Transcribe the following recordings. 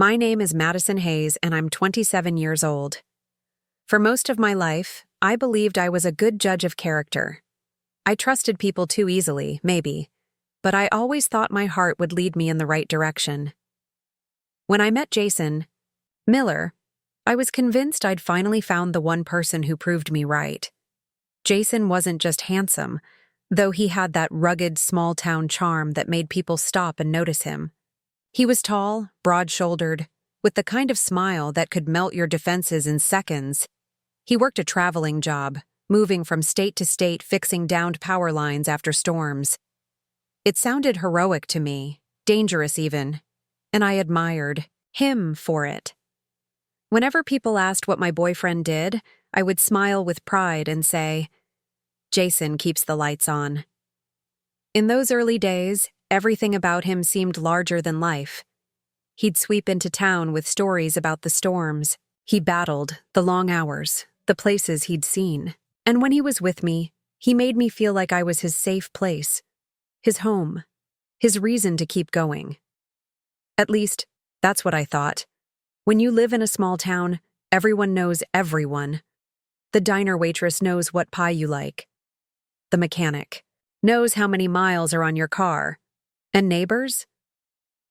My name is Madison Hayes, and I'm 27 years old. For most of my life, I believed I was a good judge of character. I trusted people too easily, maybe, but I always thought my heart would lead me in the right direction. When I met Jason Miller, I was convinced I'd finally found the one person who proved me right. Jason wasn't just handsome, though he had that rugged, small-town charm that made people stop and notice him. He was tall, broad-shouldered, with the kind of smile that could melt your defenses in seconds. He worked a traveling job, moving from state to state fixing downed power lines after storms. It sounded heroic to me, dangerous even, and I admired him for it. Whenever people asked what my boyfriend did, I would smile with pride and say, "Jason keeps the lights on." In those early days, everything about him seemed larger than life. He'd sweep into town with stories about the storms he battled, the long hours, the places he'd seen. And when he was with me, he made me feel like I was his safe place, his home, his reason to keep going. At least, that's what I thought. When you live in a small town, everyone knows everyone. The diner waitress knows what pie you like. The mechanic knows how many miles are on your car. And neighbors?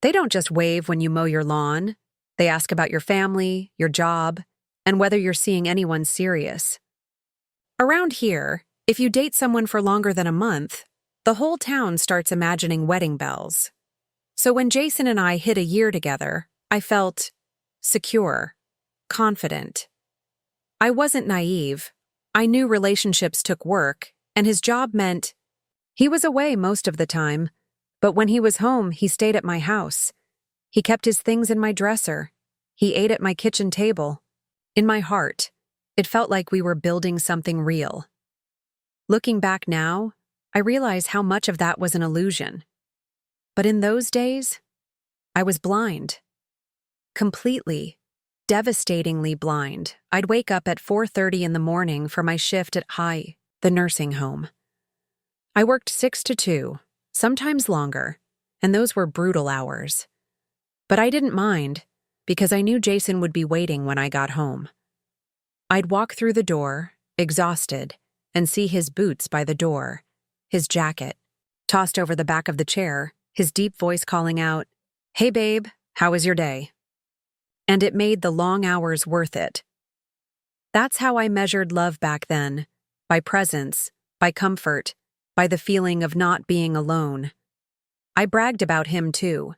They don't just wave when you mow your lawn. They ask about your family, your job, and whether you're seeing anyone serious. Around here, if you date someone for longer than a month, the whole town starts imagining wedding bells. So when Jason and I hit a year together, I felt secure, confident. I wasn't naive. I knew relationships took work, and his job meant he was away most of the time. But when he was home, he stayed at my house. He kept his things in my dresser. He ate at my kitchen table. In my heart, it felt like we were building something real. Looking back now, I realize how much of that was an illusion. But in those days, I was blind. Completely, devastatingly blind. I'd wake up at 4:30 in the morning for my shift at the nursing home. I worked 6 to 2. Sometimes longer, and those were brutal hours. But I didn't mind, because I knew Jason would be waiting when I got home. I'd walk through the door, exhausted, and see his boots by the door, his jacket, tossed over the back of the chair, his deep voice calling out, "Hey babe, how was your day?" And it made the long hours worth it. That's how I measured love back then, by presence, by comfort, by the feeling of not being alone. I bragged about him too.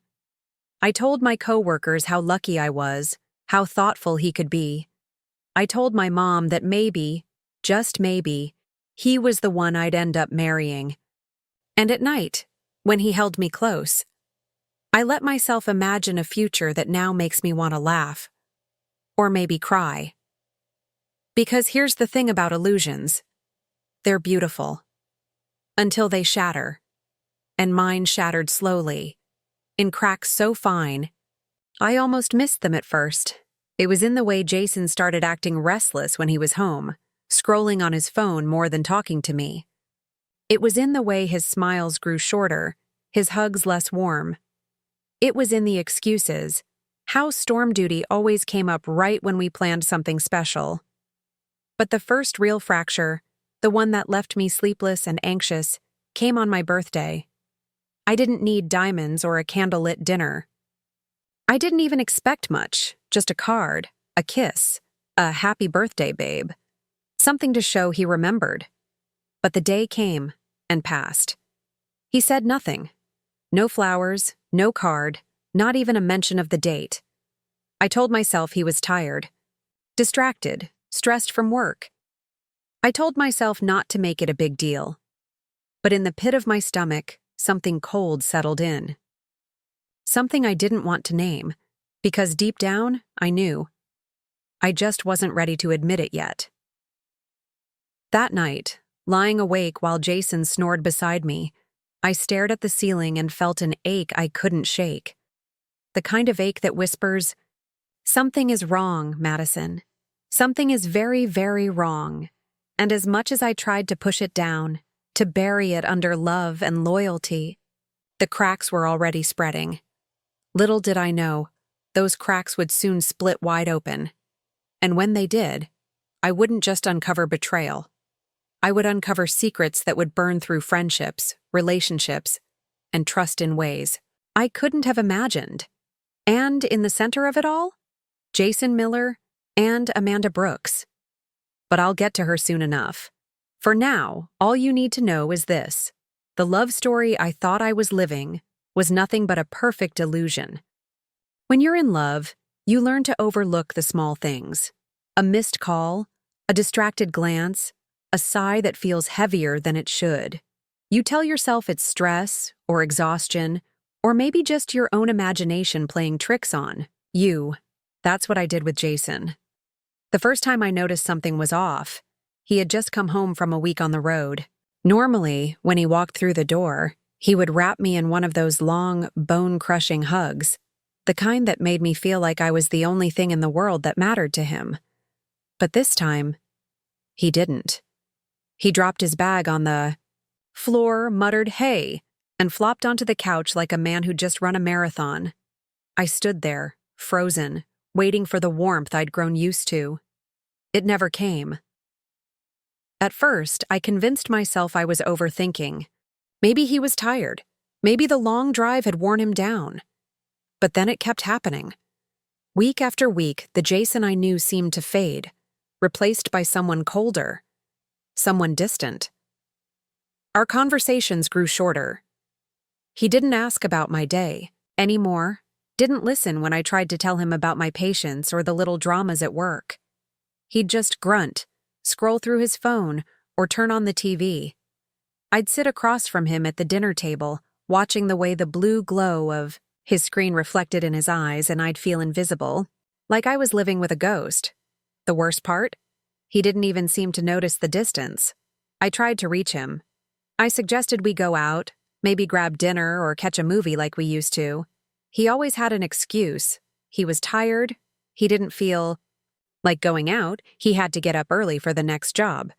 I told my coworkers how lucky I was, how thoughtful he could be. I told my mom that maybe, just maybe, he was the one I'd end up marrying. And at night, when he held me close, I let myself imagine a future that now makes me want to laugh. Or maybe cry. Because here's the thing about illusions. They're beautiful. Until they shatter. And mine shattered slowly, in cracks so fine, I almost missed them at first. It was in the way Jason started acting restless when he was home, scrolling on his phone more than talking to me. It was in the way his smiles grew shorter, his hugs less warm. It was in the excuses, how storm duty always came up right when we planned something special. But the first real fracture, the one that left me sleepless and anxious, came on my birthday. I didn't need diamonds or a candlelit dinner. I didn't even expect much, just a card, a kiss, a happy birthday, babe. Something to show he remembered. But the day came and passed. He said nothing. No flowers, no card, not even a mention of the date. I told myself he was tired, distracted, stressed from work. I told myself not to make it a big deal. But in the pit of my stomach, something cold settled in. Something I didn't want to name, because deep down, I knew. I just wasn't ready to admit it yet. That night, lying awake while Jason snored beside me, I stared at the ceiling and felt an ache I couldn't shake. The kind of ache that whispers, "Something is wrong, Madison. Something is very, very wrong." And as much as I tried to push it down, to bury it under love and loyalty, the cracks were already spreading. Little did I know, those cracks would soon split wide open. And when they did, I wouldn't just uncover betrayal. I would uncover secrets that would burn through friendships, relationships, and trust in ways I couldn't have imagined. And in the center of it all, Jason Miller and Amanda Brooks. But I'll get to her soon enough. For now, all you need to know is this. The love story I thought I was living was nothing but a perfect illusion. When you're in love, you learn to overlook the small things. A missed call, a distracted glance, a sigh that feels heavier than it should. You tell yourself it's stress or exhaustion, or maybe just your own imagination playing tricks on you. That's what I did with Jason. The first time I noticed something was off, he had just come home from a week on the road. Normally, when he walked through the door, he would wrap me in one of those long, bone-crushing hugs, the kind that made me feel like I was the only thing in the world that mattered to him. But this time, he didn't. He dropped his bag on the floor, muttered, "Hey," and flopped onto the couch like a man who'd just run a marathon. I stood there, frozen, waiting for the warmth I'd grown used to. It never came. At first, I convinced myself I was overthinking. Maybe he was tired. Maybe the long drive had worn him down. But then it kept happening. Week after week, the Jason I knew seemed to fade, replaced by someone colder, someone distant. Our conversations grew shorter. He didn't ask about my day anymore, didn't listen when I tried to tell him about my patients or the little dramas at work. He'd just grunt, scroll through his phone, or turn on the TV. I'd sit across from him at the dinner table, watching the way the blue glow of his screen reflected in his eyes, and I'd feel invisible, like I was living with a ghost. The worst part? He didn't even seem to notice the distance. I tried to reach him. I suggested we go out, maybe grab dinner or catch a movie like we used to. He always had an excuse. He was tired. He didn't feel like going out. He had to get up early for the next job.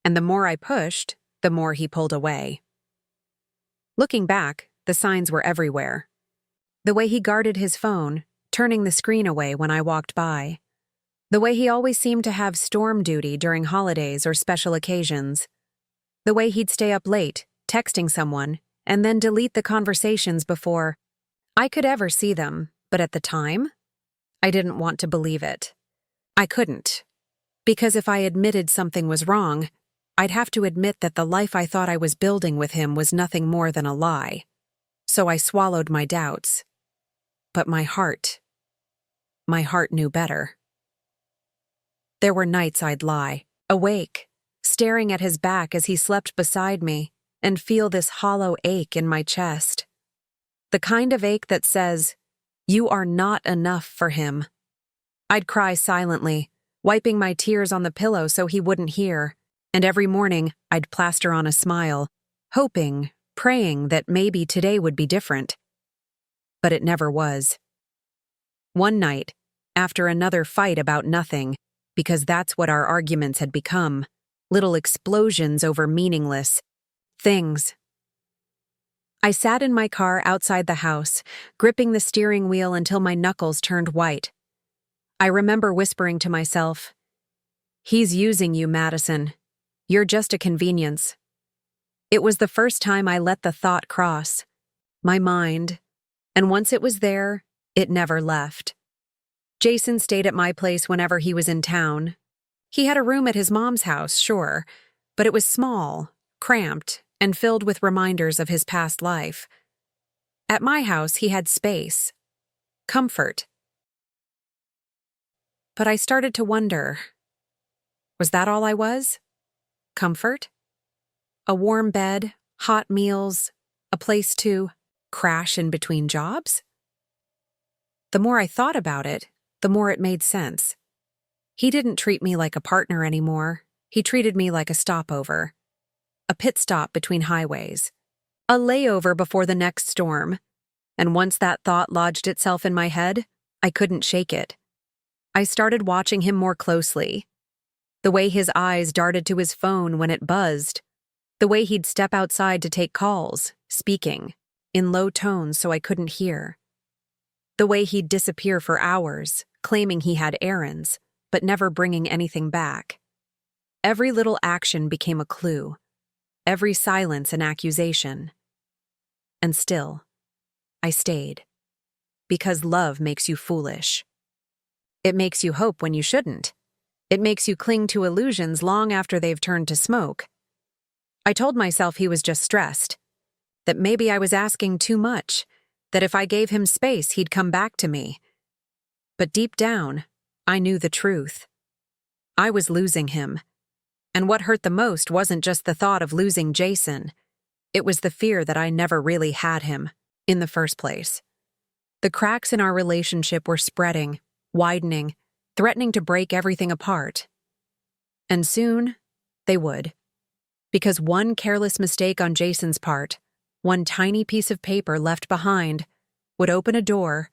And the more I pushed, the more he pulled away. Looking back, the signs were everywhere. The way he guarded his phone, turning the screen away when I walked by. The way he always seemed to have storm duty during holidays or special occasions. The way he'd stay up late, texting someone, and then delete the conversations before I could ever see them, but at the time, I didn't want to believe it. I couldn't. Because if I admitted something was wrong, I'd have to admit that the life I thought I was building with him was nothing more than a lie. So I swallowed my doubts. But my heart knew better. There were nights I'd lie, awake, staring at his back as he slept beside me, and feel this hollow ache in my chest. The kind of ache that says, "You are not enough for him." I'd cry silently, wiping my tears on the pillow so he wouldn't hear, and every morning I'd plaster on a smile, hoping, praying that maybe today would be different. But it never was. One night, after another fight about nothing, because that's what our arguments had become, little explosions over meaningless things. I sat in my car outside the house, gripping the steering wheel until my knuckles turned white. I remember whispering to myself, "He's using you, Madison. You're just a convenience." It was the first time I let the thought cross my mind, and once it was there, it never left. Jason stayed at my place whenever he was in town. He had a room at his mom's house, sure, but it was small, cramped, and filled with reminders of his past life. At my house, he had space, comfort. But I started to wonder, was that all I was? Comfort? A warm bed, hot meals, a place to crash in between jobs? The more I thought about it, the more it made sense. He didn't treat me like a partner anymore. He treated me like a stopover. A pit stop between highways. A layover before the next storm. And once that thought lodged itself in my head, I couldn't shake it. I started watching him more closely. The way his eyes darted to his phone when it buzzed. The way he'd step outside to take calls, speaking, in low tones so I couldn't hear. The way he'd disappear for hours, claiming he had errands, but never bringing anything back. Every little action became a clue, every silence an accusation. And still, I stayed. Because love makes you foolish. It makes you hope when you shouldn't. It makes you cling to illusions long after they've turned to smoke. I told myself he was just stressed, that maybe I was asking too much, that if I gave him space, he'd come back to me. But deep down, I knew the truth. I was losing him. And what hurt the most wasn't just the thought of losing Jason. It was the fear that I never really had him, in the first place. The cracks in our relationship were spreading, widening, threatening to break everything apart. And soon, they would. Because one careless mistake on Jason's part, one tiny piece of paper left behind, would open a door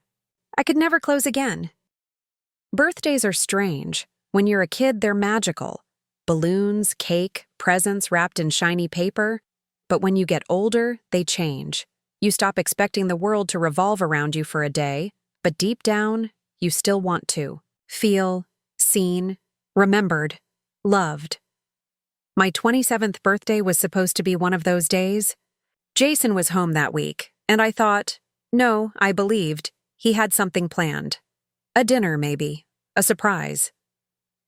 I could never close again. Birthdays are strange. When you're a kid, they're magical. Balloons, cake, presents wrapped in shiny paper. But when you get older, they change. You stop expecting the world to revolve around you for a day, but deep down, you still want to. Feel, seen, remembered, loved. My 27th birthday was supposed to be one of those days. Jason was home that week, and I thought, no, I believed, he had something planned. A dinner, maybe. A surprise.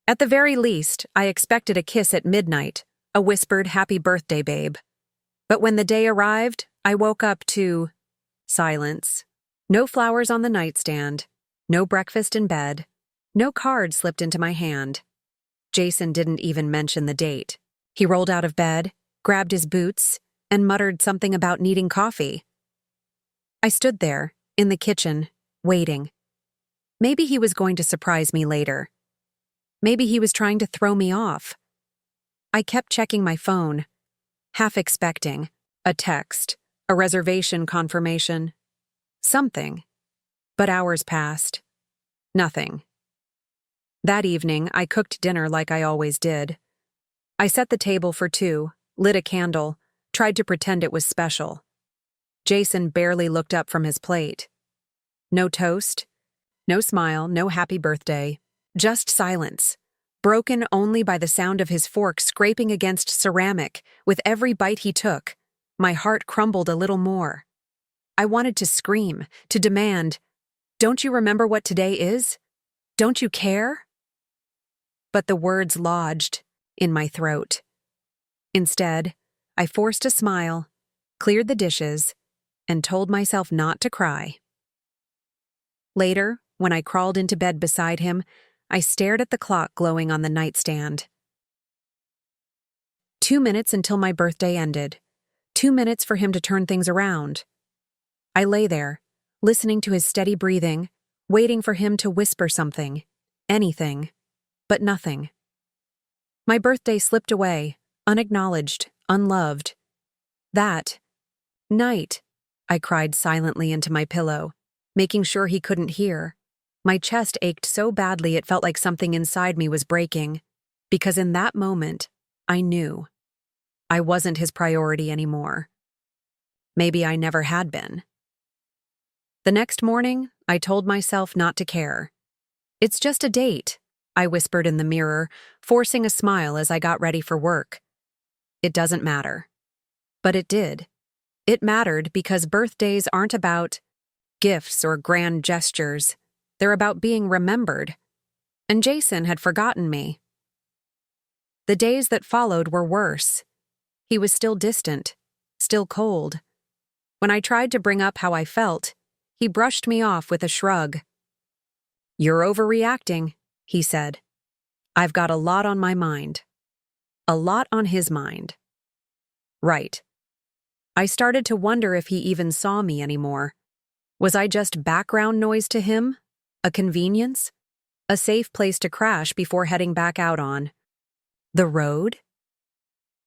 At the very least, I expected a kiss at midnight, a whispered happy birthday, babe. But when the day arrived, I woke up to silence. No flowers on the nightstand, no breakfast in bed, no card slipped into my hand. Jason didn't even mention the date. He rolled out of bed, grabbed his boots, and muttered something about needing coffee. I stood there, in the kitchen, waiting. Maybe he was going to surprise me later. Maybe he was trying to throw me off. I kept checking my phone, half expecting a text, a reservation confirmation, something. But hours passed. Nothing. That evening, I cooked dinner like I always did. I set the table for two, lit a candle, tried to pretend it was special. Jason barely looked up from his plate. No toast, no smile, no happy birthday, just silence, broken only by the sound of his fork scraping against ceramic with every bite he took. My heart crumbled a little more. I wanted to scream, to demand, "Don't you remember what today is? Don't you care?" But the words lodged in my throat. Instead, I forced a smile, cleared the dishes, and told myself not to cry. Later, when I crawled into bed beside him, I stared at the clock glowing on the nightstand. 2 minutes until my birthday ended. 2 minutes for him to turn things around. I lay there, listening to his steady breathing, waiting for him to whisper something, anything, but nothing. My birthday slipped away, unacknowledged, unloved. That night, I cried silently into my pillow, making sure he couldn't hear. My chest ached so badly it felt like something inside me was breaking, because in that moment, I knew I wasn't his priority anymore. Maybe I never had been. The next morning, I told myself not to care. "It's just a date," I whispered in the mirror, forcing a smile as I got ready for work. "It doesn't matter." But it did. It mattered because birthdays aren't about gifts or grand gestures. They're about being remembered. And Jason had forgotten me. The days that followed were worse. He was still distant, still cold. When I tried to bring up how I felt, he brushed me off with a shrug. "You're overreacting," he said. "I've got a lot on my mind." A lot on his mind. Right. I started to wonder if he even saw me anymore. Was I just background noise to him? A convenience? A safe place to crash before heading back out on the road?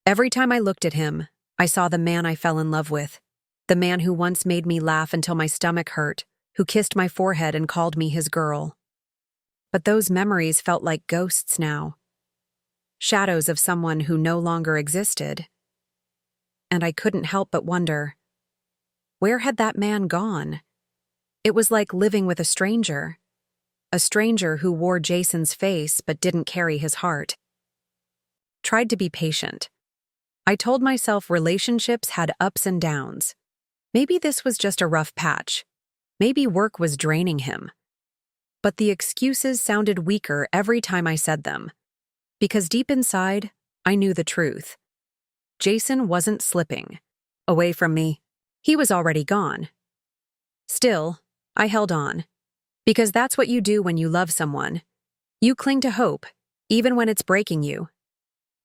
Every time I looked at him, I saw the man I fell in love with. The man who once made me laugh until my stomach hurt, who kissed my forehead and called me his girl. But those memories felt like ghosts now. Shadows of someone who no longer existed. And I couldn't help but wonder, where had that man gone? It was like living with a stranger who wore Jason's face but didn't carry his heart. Tried to be patient. I told myself relationships had ups and downs. Maybe this was just a rough patch. Maybe work was draining him. But the excuses sounded weaker every time I said them. Because deep inside, I knew the truth. Jason wasn't slipping away from me. He was already gone. Still, I held on. Because that's what you do when you love someone. You cling to hope, even when it's breaking you.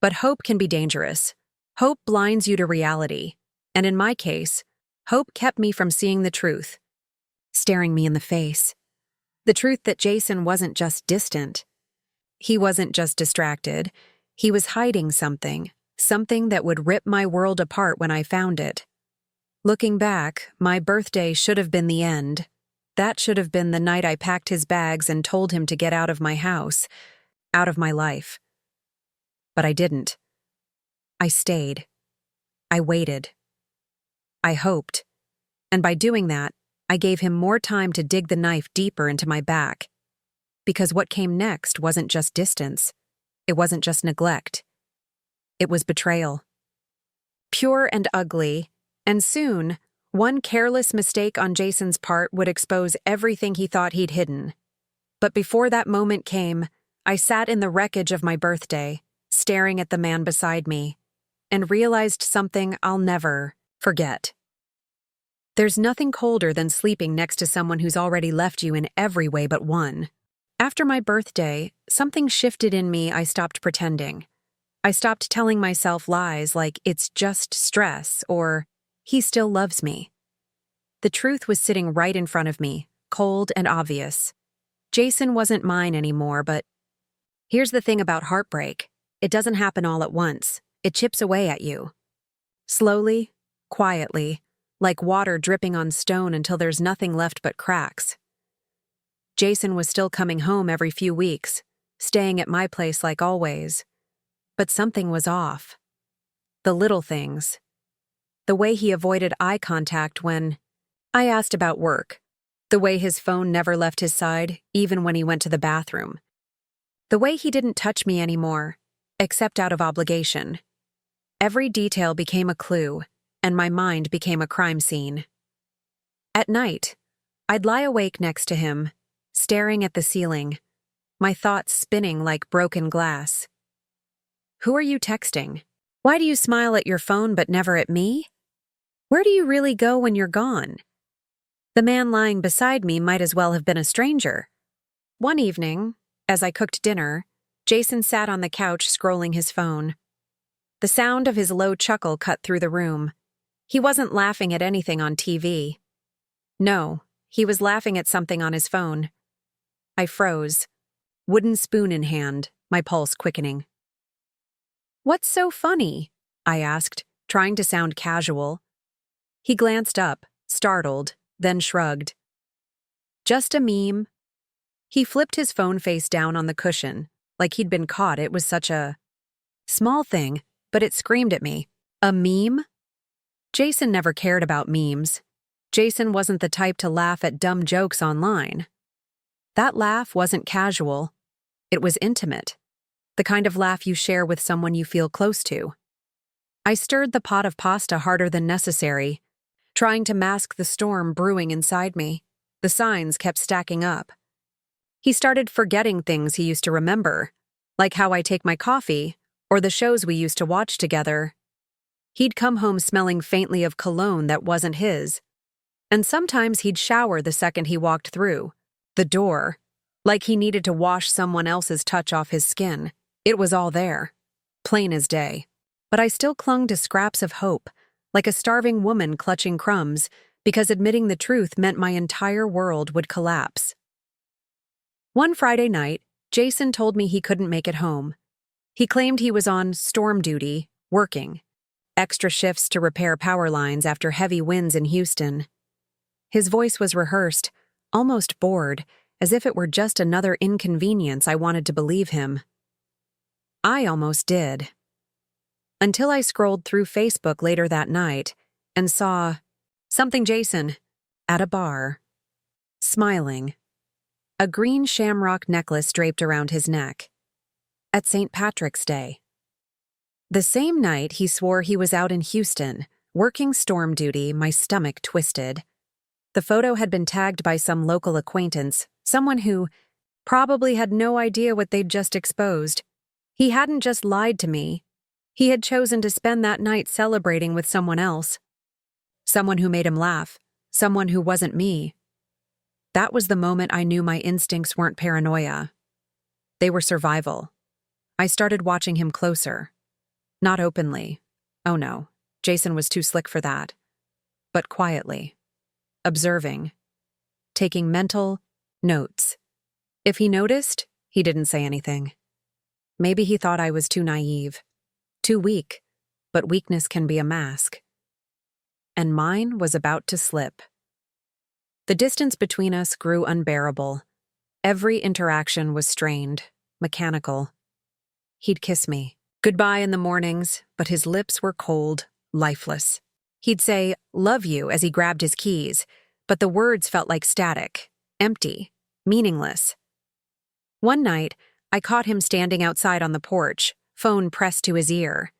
But hope can be dangerous. Hope blinds you to reality. And in my case, hope kept me from seeing the truth, staring me in the face. The truth that Jason wasn't just distant. He wasn't just distracted. He was hiding something that would rip my world apart when I found it. Looking back, my birthday should have been the end. That should have been the night I packed his bags and told him to get out of my house, out of my life. But I didn't. I stayed. I waited. I hoped. And by doing that, I gave him more time to dig the knife deeper into my back. Because what came next wasn't just distance. It wasn't just neglect. It was betrayal. Pure and ugly, and soon, one careless mistake on Jason's part would expose everything he thought he'd hidden. But before that moment came, I sat in the wreckage of my birthday, staring at the man beside me, and realized something I'll never forget. There's nothing colder than sleeping next to someone who's already left you in every way but one. After my birthday, something shifted in me. I stopped pretending. I stopped telling myself lies like it's just stress or he still loves me. The truth was sitting right in front of me, cold and obvious. Jason wasn't mine anymore, but here's the thing about heartbreak. It doesn't happen all at once. It chips away at you. Slowly, quietly, like water dripping on stone until there's nothing left but cracks. Jason was still coming home every few weeks, staying at my place like always. But something was off. The little things. The way he avoided eye contact when I asked about work. The way his phone never left his side, even when he went to the bathroom. The way he didn't touch me anymore, except out of obligation. Every detail became a clue, and my mind became a crime scene. At night, I'd lie awake next to him, staring at the ceiling, my thoughts spinning like broken glass. Who are you texting? Why do you smile at your phone but never at me? Where do you really go when you're gone? The man lying beside me might as well have been a stranger. One evening, as I cooked dinner, Jason sat on the couch scrolling his phone. The sound of his low chuckle cut through the room. He wasn't laughing at anything on TV. No, he was laughing at something on his phone. I froze, wooden spoon in hand, my pulse quickening. "What's so funny?" I asked, trying to sound casual. He glanced up, startled, then shrugged. "Just a meme." He flipped his phone face down on the cushion, like he'd been caught. It was such a small thing, but it screamed at me. A meme? Jason never cared about memes. Jason wasn't the type to laugh at dumb jokes online. That laugh wasn't casual. It was intimate. The kind of laugh you share with someone you feel close to. I stirred the pot of pasta harder than necessary, trying to mask the storm brewing inside me. The signs kept stacking up. He started forgetting things he used to remember, like how I take my coffee, or the shows we used to watch together. He'd come home smelling faintly of cologne that wasn't his. And sometimes he'd shower the second he walked through the door, like he needed to wash someone else's touch off his skin. It was all there, plain as day. But I still clung to scraps of hope, like a starving woman clutching crumbs, because admitting the truth meant my entire world would collapse. One Friday night, Jason told me he couldn't make it home. He claimed he was on storm duty, working. Extra shifts to repair power lines after heavy winds in Houston. His voice was rehearsed, almost bored, as if it were just another inconvenience. I wanted to believe him. I almost did. Until I scrolled through Facebook later that night and saw something Jason at a bar. smiling, a green shamrock necklace draped around his neck. At St. Patrick's Day. The same night he swore he was out in Houston, working storm duty. My stomach twisted. The photo had been tagged by some local acquaintance, someone who probably had no idea what they'd just exposed. He hadn't just lied to me. He had chosen to spend that night celebrating with someone else. Someone who made him laugh. Someone who wasn't me. That was the moment I knew my instincts weren't paranoia. They were survival. I started watching him closer. Not openly. Oh no, Jason was too slick for that. But quietly. Observing. Taking mental notes. If he noticed, he didn't say anything. Maybe he thought I was too naive. Too weak. But weakness can be a mask. And mine was about to slip. The distance between us grew unbearable. Every interaction was strained, mechanical. He'd kiss me. Goodbye in the mornings, but his lips were cold, lifeless. He'd say, "Love you," as he grabbed his keys, but the words felt like static, empty, meaningless. One night, I caught him standing outside on the porch, phone pressed to his ear.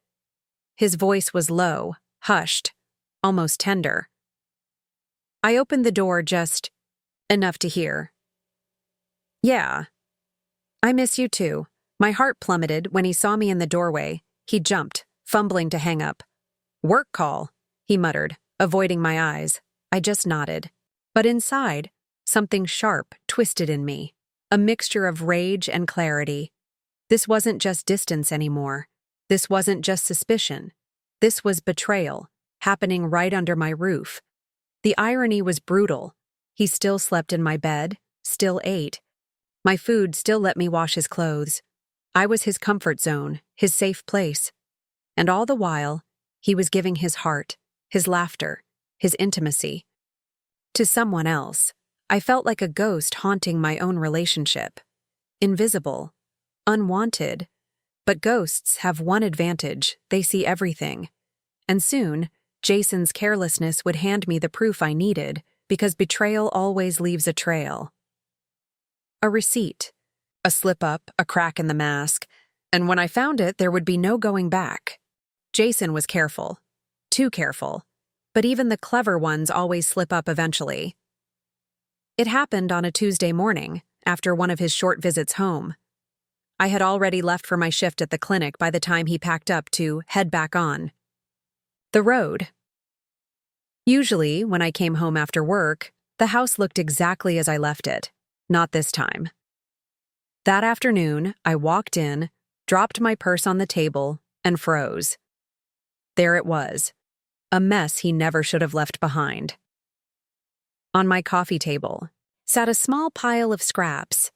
His voice was low, hushed, almost tender. I opened the door just enough to hear. "Yeah, I miss you too." My heart plummeted when he saw me in the doorway. He jumped, fumbling to hang up. "Work call," he muttered, avoiding my eyes. I just nodded. But inside, something sharp twisted in me, a mixture of rage and clarity. This wasn't just distance anymore. This wasn't just suspicion. This was betrayal, happening right under my roof. The irony was brutal. He still slept in my bed, still ate. My food still let me wash his clothes. I was his comfort zone, his safe place. And all the while, he was giving his heart, his laughter, his intimacy. To someone else, I felt like a ghost haunting my own relationship. Invisible, unwanted. But ghosts have one advantage: they see everything. And soon, Jason's carelessness would hand me the proof I needed, because betrayal always leaves a trail. A receipt. A slip-up, a crack in the mask, and when I found it, there would be no going back. Jason was careful. Too careful. But even the clever ones always slip up eventually. It happened on a Tuesday morning, after one of his short visits home. I had already left for my shift at the clinic by the time he packed up to head back on the road. Usually, when I came home after work, the house looked exactly as I left it. Not this time. That afternoon, I walked in, dropped my purse on the table, and froze. There it was, a mess he never should have left behind. On my coffee table sat a small pile of scraps,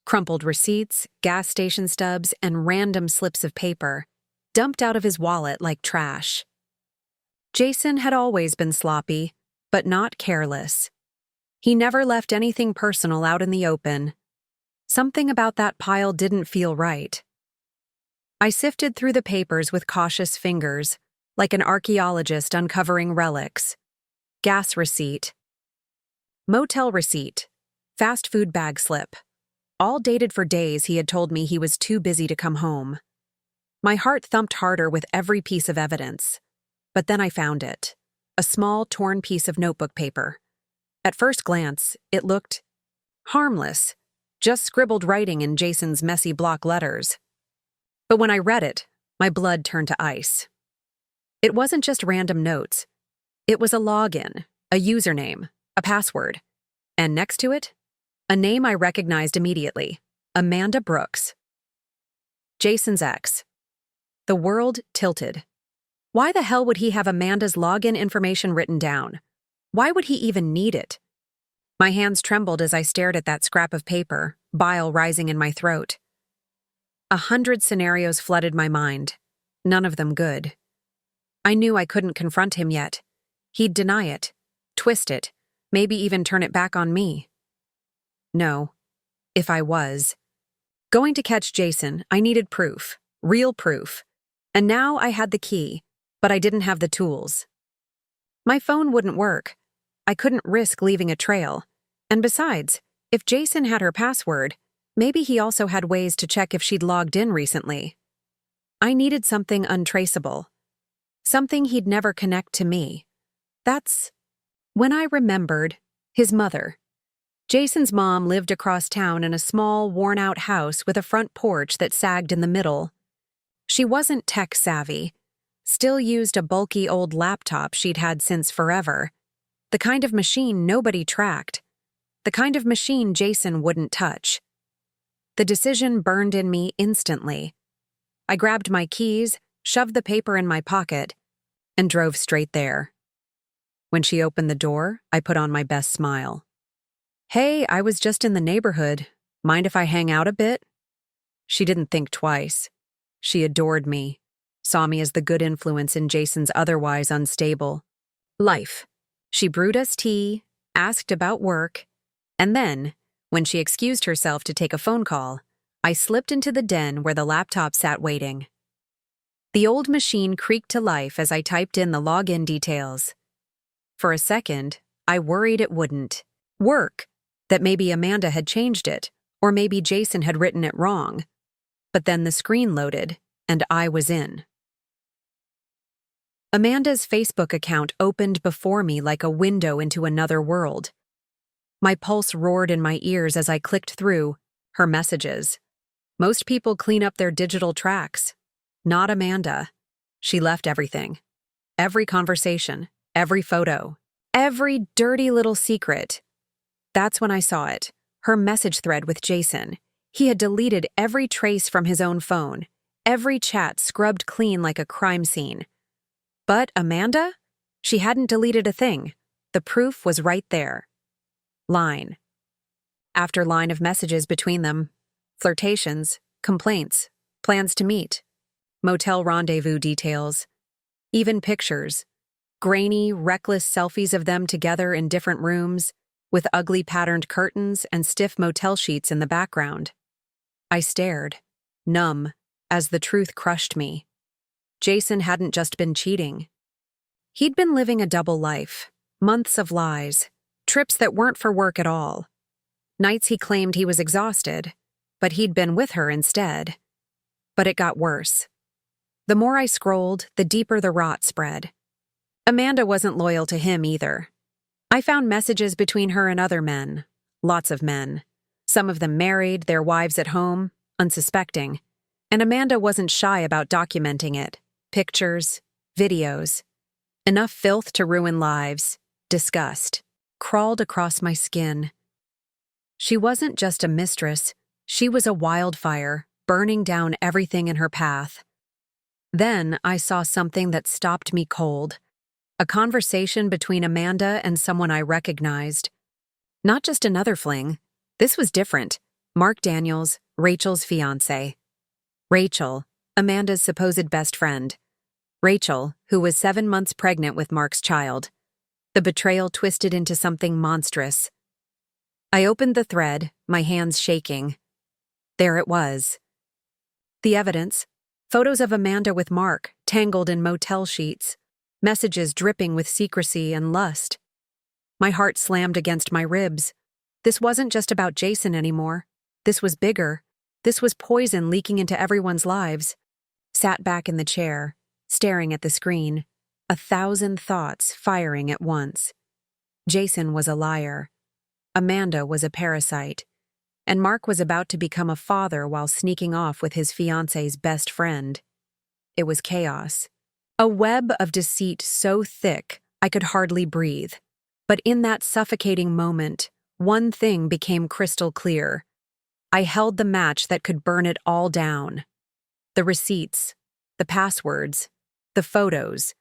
crumpled receipts, gas station stubs, and random slips of paper, dumped out of his wallet like trash. Jason had always been sloppy, but not careless. He never left anything personal out in the open. Something about that pile didn't feel right. I sifted through the papers with cautious fingers, like an archaeologist uncovering relics. Gas receipt. Motel receipt. Fast food bag slip. All dated for days he had told me he was too busy to come home. My heart thumped harder with every piece of evidence. But then I found it. A small, torn piece of notebook paper. At first glance, it looked harmless. Just scribbled writing in Jason's messy block letters. But when I read it, my blood turned to ice. It wasn't just random notes. It was a login, a username, a password. And next to it, a name I recognized immediately: Amanda Brooks. Jason's ex. The world tilted. Why the hell would he have Amanda's login information written down? Why would he even need it? My hands trembled as I stared at that scrap of paper, bile rising in my throat. 100 scenarios flooded my mind, none of them good. I knew I couldn't confront him yet. He'd deny it, twist it, maybe even turn it back on me. No, if I was going to catch Jason, I needed proof, real proof. And now I had the key, but I didn't have the tools. My phone wouldn't work. I couldn't risk leaving a trail. And besides, if Jason had her password, maybe he also had ways to check if she'd logged in recently. I needed something untraceable. Something he'd never connect to me. That's when I remembered his mother. Jason's mom lived across town in a small, worn-out house with a front porch that sagged in the middle. She wasn't tech-savvy, still used a bulky old laptop she'd had since forever. The kind of machine nobody tracked. The kind of machine Jason wouldn't touch. The decision burned in me instantly. I grabbed my keys, shoved the paper in my pocket, and drove straight there. When she opened the door, I put on my best smile. "Hey, I was just in the neighborhood. Mind if I hang out a bit?" She didn't think twice. She adored me, saw me as the good influence in Jason's otherwise unstable life. She brewed us tea, asked about work, and then, when she excused herself to take a phone call, I slipped into the den where the laptop sat waiting. The old machine creaked to life as I typed in the login details. For a second, I worried it wouldn't work, that maybe Amanda had changed it, or maybe Jason had written it wrong. But then the screen loaded, and I was in. Amanda's Facebook account opened before me like a window into another world. My pulse roared in my ears as I clicked through her messages. Most people clean up their digital tracks. Not Amanda. She left everything. Every conversation, every photo, every dirty little secret. That's when I saw it. Her message thread with Jason. He had deleted every trace from his own phone, every chat scrubbed clean like a crime scene. But Amanda? She hadn't deleted a thing. The proof was right there. Line after line of messages between them. Flirtations, complaints, plans to meet, motel rendezvous details, even pictures, grainy, reckless selfies of them together in different rooms, with ugly patterned curtains and stiff motel sheets in the background. I stared, numb, as the truth crushed me. Jason hadn't just been cheating. He'd been living a double life, months of lies, trips that weren't for work at all. Nights he claimed he was exhausted, but he'd been with her instead. But it got worse. The more I scrolled, the deeper the rot spread. Amanda wasn't loyal to him either. I found messages between her and other men, lots of men. Some of them married, their wives at home, unsuspecting. And Amanda wasn't shy about documenting it. Pictures, videos. Enough filth to ruin lives. Disgust crawled across my skin. She wasn't just a mistress. She was a wildfire, burning down everything in her path. Then I saw something that stopped me cold. A conversation between Amanda and someone I recognized. Not just another fling. This was different. Mark Daniels, Rachel's fiancé. Rachel, Amanda's supposed best friend. Rachel, who was 7 months pregnant with Mark's child. The betrayal twisted into something monstrous. I opened the thread, my hands shaking. There it was. The evidence. Photos of Amanda with Mark, tangled in motel sheets. Messages dripping with secrecy and lust. My heart slammed against my ribs. This wasn't just about Jason anymore. This was bigger. This was poison leaking into everyone's lives. Sat back in the chair, staring at the screen, 1,000 thoughts firing at once. Jason was a liar. Amanda was a parasite. And Mark was about to become a father while sneaking off with his fiancé's best friend. It was chaos. A web of deceit so thick I could hardly breathe. But in that suffocating moment, one thing became crystal clear. I held the match that could burn it all down. The receipts, the passwords, the photos,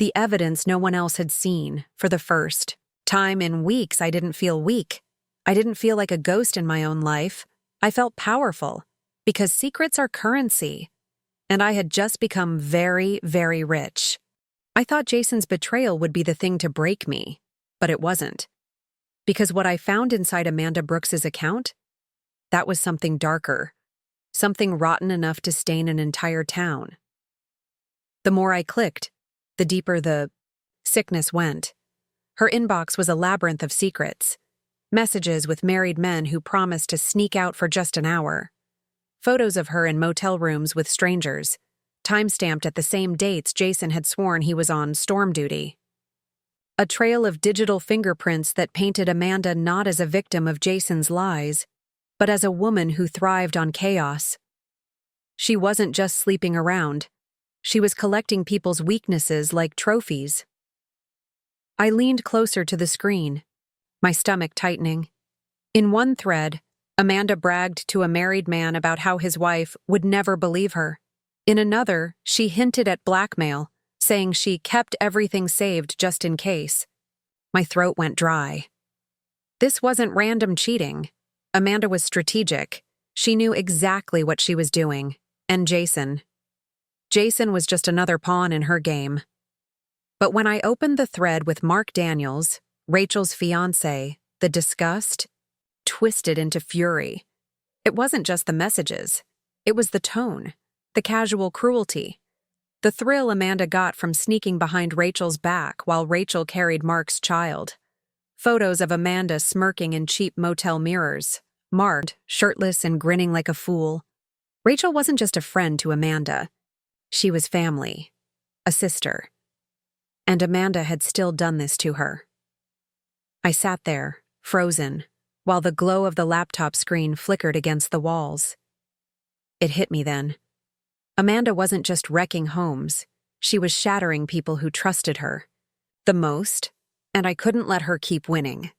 the evidence no one else had seen. For the first time in weeks, I didn't feel weak. I didn't feel like a ghost in my own life. I felt powerful, because secrets are currency. And I had just become very, very rich. I thought Jason's betrayal would be the thing to break me, but it wasn't. Because what I found inside Amanda Brooks's account, that was something darker, something rotten enough to stain an entire town. The more I clicked, the deeper the sickness went. Her inbox was a labyrinth of secrets. Messages with married men who promised to sneak out for just an hour. Photos of her in motel rooms with strangers, time-stamped at the same dates Jason had sworn he was on storm duty. A trail of digital fingerprints that painted Amanda not as a victim of Jason's lies, but as a woman who thrived on chaos. She wasn't just sleeping around. She was collecting people's weaknesses like trophies. I leaned closer to the screen, my stomach tightening. In one thread, Amanda bragged to a married man about how his wife would never believe her. In another, she hinted at blackmail, saying she kept everything saved just in case. My throat went dry. This wasn't random cheating. Amanda was strategic. She knew exactly what she was doing. And Jason. Jason was just another pawn in her game. But when I opened the thread with Mark Daniels, Rachel's fiancé, the disgust twisted into fury. It wasn't just the messages. It was the tone, the casual cruelty, the thrill Amanda got from sneaking behind Rachel's back while Rachel carried Mark's child. Photos of Amanda smirking in cheap motel mirrors, Mark shirtless and grinning like a fool. Rachel wasn't just a friend to Amanda. She was family, a sister. And Amanda had still done this to her. I sat there, frozen, while the glow of the laptop screen flickered against the walls. It hit me then. Amanda wasn't just wrecking homes. She was shattering people who trusted her. The most, and I couldn't let her keep winning.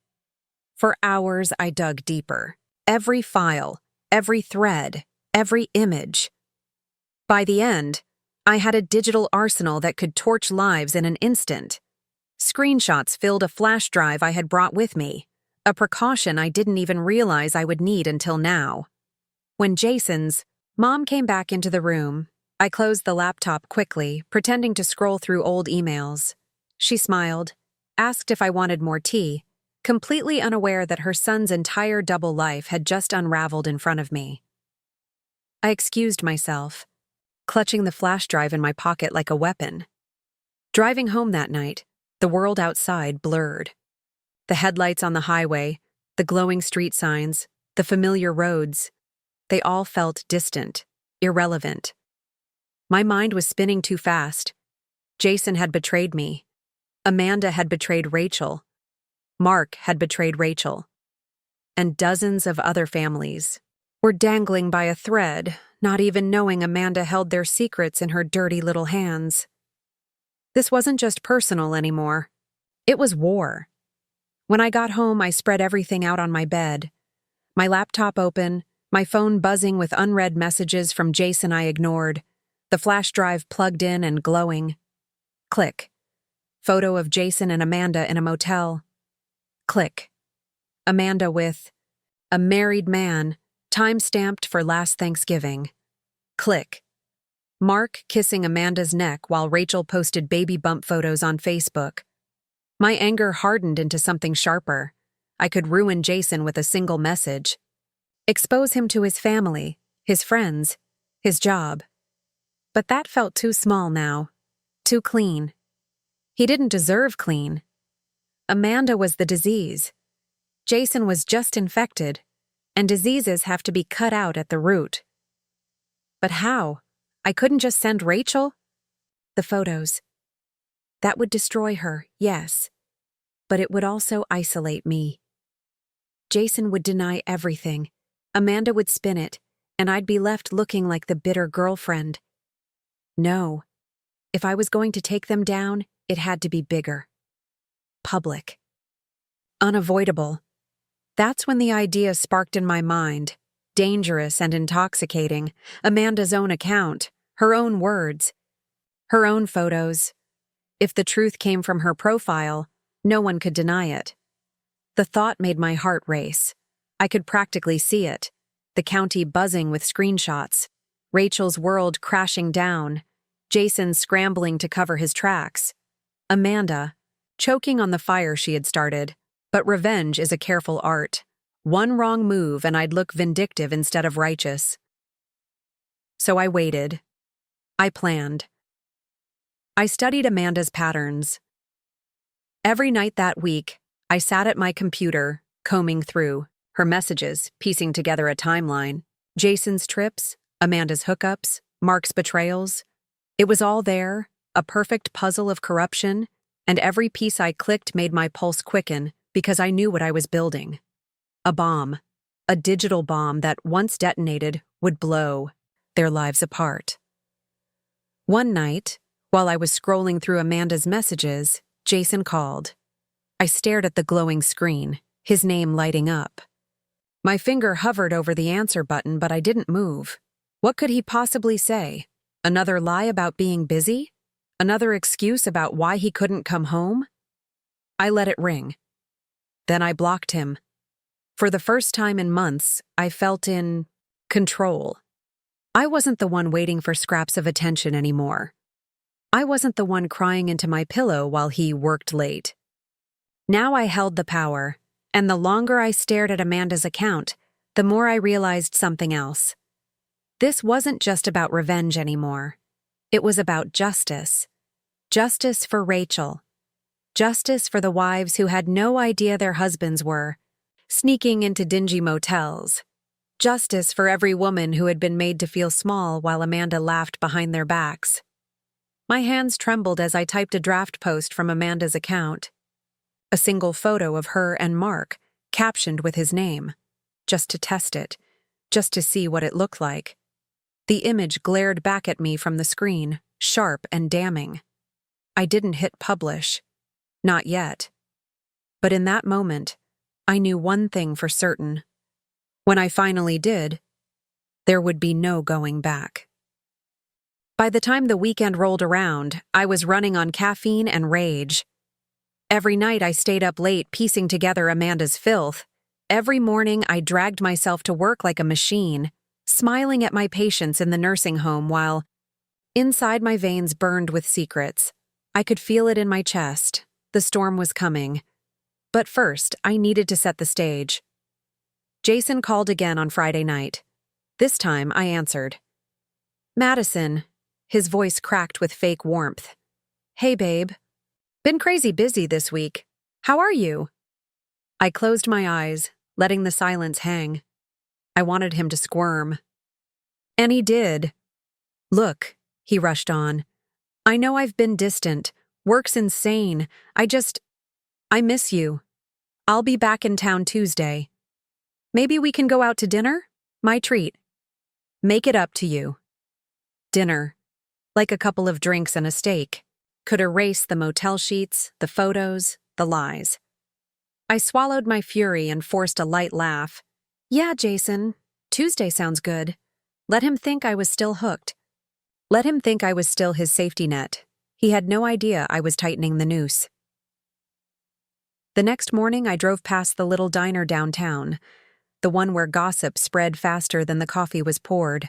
For hours, I dug deeper. Every file, every thread, every image. By the end, I had a digital arsenal that could torch lives in an instant. Screenshots filled a flash drive I had brought with me, a precaution I didn't even realize I would need until now. When Jason's mom came back into the room, I closed the laptop quickly, pretending to scroll through old emails. She smiled, asked if I wanted more tea, completely unaware that her son's entire double life had just unraveled in front of me. I excused myself, clutching the flash drive in my pocket like a weapon. Driving home that night, the world outside blurred. The headlights on the highway, the glowing street signs, the familiar roads, they all felt distant, irrelevant. My mind was spinning too fast. Jason had betrayed me. Amanda had betrayed Rachel. Mark had betrayed Rachel. And dozens of other families were dangling by a thread, not even knowing Amanda held their secrets in her dirty little hands. This wasn't just personal anymore. It was war. When I got home, I spread everything out on my bed. My laptop open, my phone buzzing with unread messages from Jason I ignored, the flash drive plugged in and glowing. Click. Photo of Jason and Amanda in a motel. Click. Amanda with a married man, time-stamped for last Thanksgiving. Click. Mark kissing Amanda's neck while Rachel posted baby bump photos on Facebook. My anger hardened into something sharper. I could ruin Jason with a single message. Expose him to his family, his friends, his job. But that felt too small now. Too clean. He didn't deserve clean. Amanda was the disease. Jason was just infected, and diseases have to be cut out at the root. But how? I couldn't just send Rachel? The photos. That would destroy her, yes, but it would also isolate me. Jason would deny everything. Amanda would spin it, and I'd be left looking like the bitter girlfriend. No. If I was going to take them down, it had to be bigger. Public. Unavoidable. That's when the idea sparked in my mind. Dangerous and intoxicating. Amanda's own account, her own words, her own photos. If the truth came from her profile, no one could deny it. The thought made my heart race. I could practically see it. The county buzzing with screenshots. Rachel's world crashing down. Jason scrambling to cover his tracks. Amanda, choking on the fire she had started. But revenge is a careful art. One wrong move and I'd look vindictive instead of righteous. So I waited. I planned. I studied Amanda's patterns. Every night that week, I sat at my computer, combing through her messages, piecing together a timeline. Jason's trips, Amanda's hookups, Mark's betrayals. It was all there, a perfect puzzle of corruption, and every piece I clicked made my pulse quicken because I knew what I was building. A bomb, a digital bomb that, once detonated, would blow their lives apart. One night, while I was scrolling through Amanda's messages, Jason called. I stared at the glowing screen, his name lighting up. My finger hovered over the answer button, but I didn't move. What could he possibly say? Another lie about being busy? Another excuse about why he couldn't come home? I let it ring. Then I blocked him. For the first time in months, I felt in control. I wasn't the one waiting for scraps of attention anymore. I wasn't the one crying into my pillow while he worked late. Now I held the power, and the longer I stared at Amanda's account, the more I realized something else. This wasn't just about revenge anymore. It was about justice. Justice for Rachel. Justice for the wives who had no idea their husbands were sneaking into dingy motels. Justice for every woman who had been made to feel small while Amanda laughed behind their backs. My hands trembled as I typed a draft post from Amanda's account. A single photo of her and Mark, captioned with his name. Just to test it. Just to see what it looked like. The image glared back at me from the screen, sharp and damning. I didn't hit publish. Not yet. But in that moment, I knew one thing for certain. When I finally did, there would be no going back. By the time the weekend rolled around, I was running on caffeine and rage. Every night I stayed up late piecing together Amanda's filth. Every morning I dragged myself to work like a machine, smiling at my patients in the nursing home while inside my veins burned with secrets. I could feel it in my chest. The storm was coming. But first, I needed to set the stage. Jason called again on Friday night. This time, I answered. Madison. His voice cracked with fake warmth. Hey, babe. Been crazy busy this week. How are you? I closed my eyes, letting the silence hang. I wanted him to squirm. And he did. Look, he rushed on. I know I've been distant. Work's insane. I miss you. I'll be back in town Tuesday. Maybe we can go out to dinner? My treat. Make it up to you. Dinner, like a couple of drinks and a steak, could erase the motel sheets, the photos, the lies. I swallowed my fury and forced a light laugh. Yeah, Jason, Tuesday sounds good. Let him think I was still hooked. Let him think I was still his safety net. He had no idea I was tightening the noose. The next morning, I drove past the little diner downtown, the one where gossip spread faster than the coffee was poured.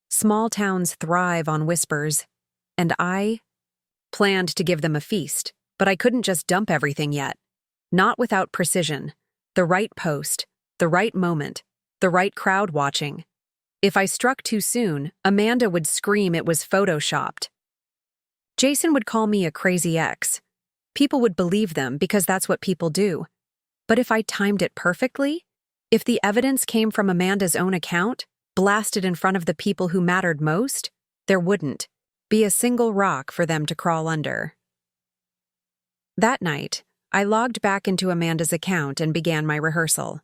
Small towns thrive on whispers, and I planned to give them a feast, but I couldn't just dump everything yet. Not without precision. The right post, the right moment, the right crowd watching. If I struck too soon, Amanda would scream it was photoshopped. Jason would call me a crazy ex. People would believe them because that's what people do. But if I timed it perfectly, if the evidence came from Amanda's own account, blasted in front of the people who mattered most, there wouldn't be a single rock for them to crawl under. That night, I logged back into Amanda's account and began my rehearsal.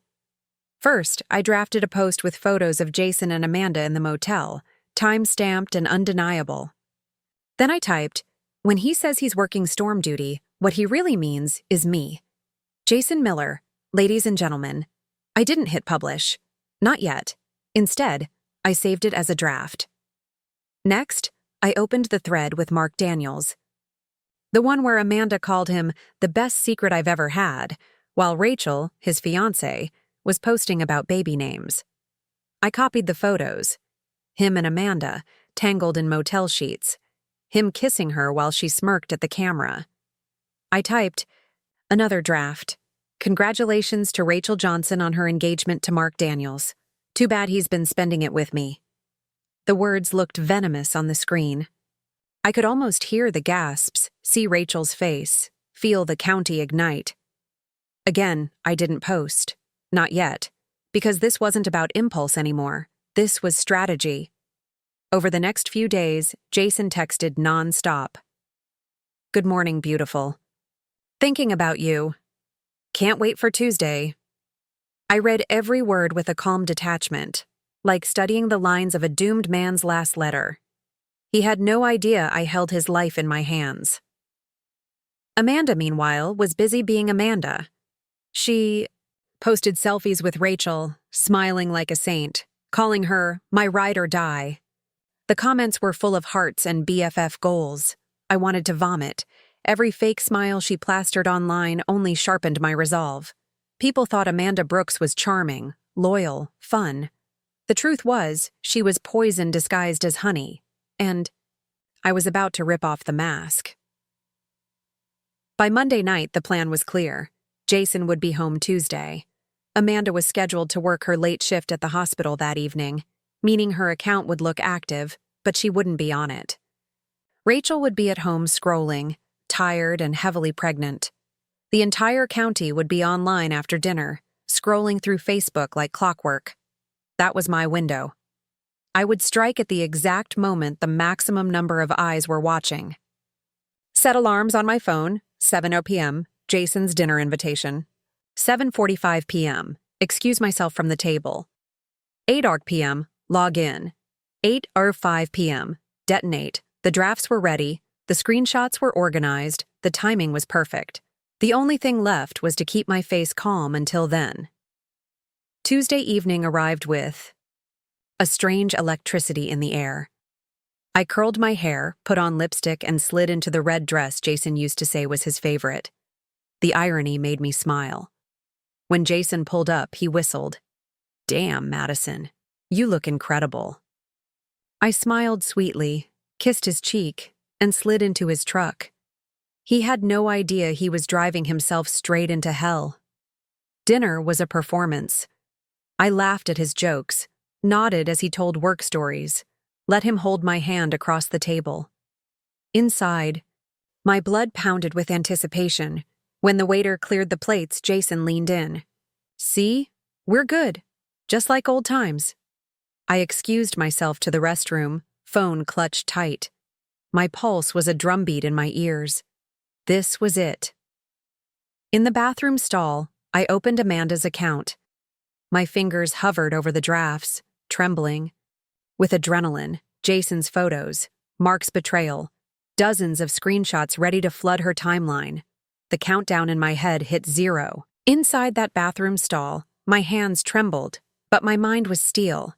First, I drafted a post with photos of Jason and Amanda in the motel, time-stamped and undeniable. Then I typed, when he says he's working storm duty, what he really means is me. Jason Miller, ladies and gentlemen. I didn't hit publish. Not yet. Instead, I saved it as a draft. Next, I opened the thread with Mark Daniels. The one where Amanda called him the best secret I've ever had, while Rachel, his fiancée, was posting about baby names. I copied the photos. Him and Amanda, tangled in motel sheets. Him kissing her while she smirked at the camera. I typed, another draft. Congratulations to Rachel Johnson on her engagement to Mark Daniels. Too bad he's been spending it with me. The words looked venomous on the screen. I could almost hear the gasps, see Rachel's face, feel the county ignite. Again, I didn't post. Not yet. Because this wasn't about impulse anymore. This was strategy. Over the next few days, Jason texted non-stop. Good morning, beautiful. Thinking about you. Can't wait for Tuesday. I read every word with a calm detachment, like studying the lines of a doomed man's last letter. He had no idea I held his life in my hands. Amanda, meanwhile, was busy being Amanda. She posted selfies with Rachel, smiling like a saint, calling her my ride or die. The comments were full of hearts and BFF goals. I wanted to vomit. Every fake smile she plastered online only sharpened my resolve. People thought Amanda Brooks was charming, loyal, fun. The truth was, she was poison disguised as honey, and I was about to rip off the mask. By Monday night, the plan was clear. Jason would be home Tuesday. Amanda was scheduled to work her late shift at the hospital that evening, meaning her account would look active, but she wouldn't be on it. Rachel would be at home scrolling, tired and heavily pregnant. The entire county would be online after dinner, scrolling through Facebook like clockwork. That was my window. I would strike at the exact moment the maximum number of eyes were watching. Set alarms on my phone, 7:00 p.m., Jason's dinner invitation. 7:45 p.m., excuse myself from the table. 8:00 p.m., log in. 8:05 p.m., detonate. The drafts were ready, the screenshots were organized, the timing was perfect. The only thing left was to keep my face calm until then. Tuesday evening arrived with a strange electricity in the air. I curled my hair, put on lipstick, and slid into the red dress Jason used to say was his favorite. The irony made me smile. When Jason pulled up, he whistled. Damn, Madison, you look incredible. I smiled sweetly, kissed his cheek, and slid into his truck. He had no idea he was driving himself straight into hell. Dinner was a performance. I laughed at his jokes, nodded as he told work stories, let him hold my hand across the table. Inside, my blood pounded with anticipation. When the waiter cleared the plates, Jason leaned in. See? We're good. Just like old times. I excused myself to the restroom, phone clutched tight. My pulse was a drumbeat in my ears. This was it. In the bathroom stall, I opened Amanda's account. My fingers hovered over the drafts, trembling. With adrenaline, Jason's photos, Mark's betrayal, dozens of screenshots ready to flood her timeline. The countdown in my head hit 0. Inside that bathroom stall, my hands trembled, but my mind was steel.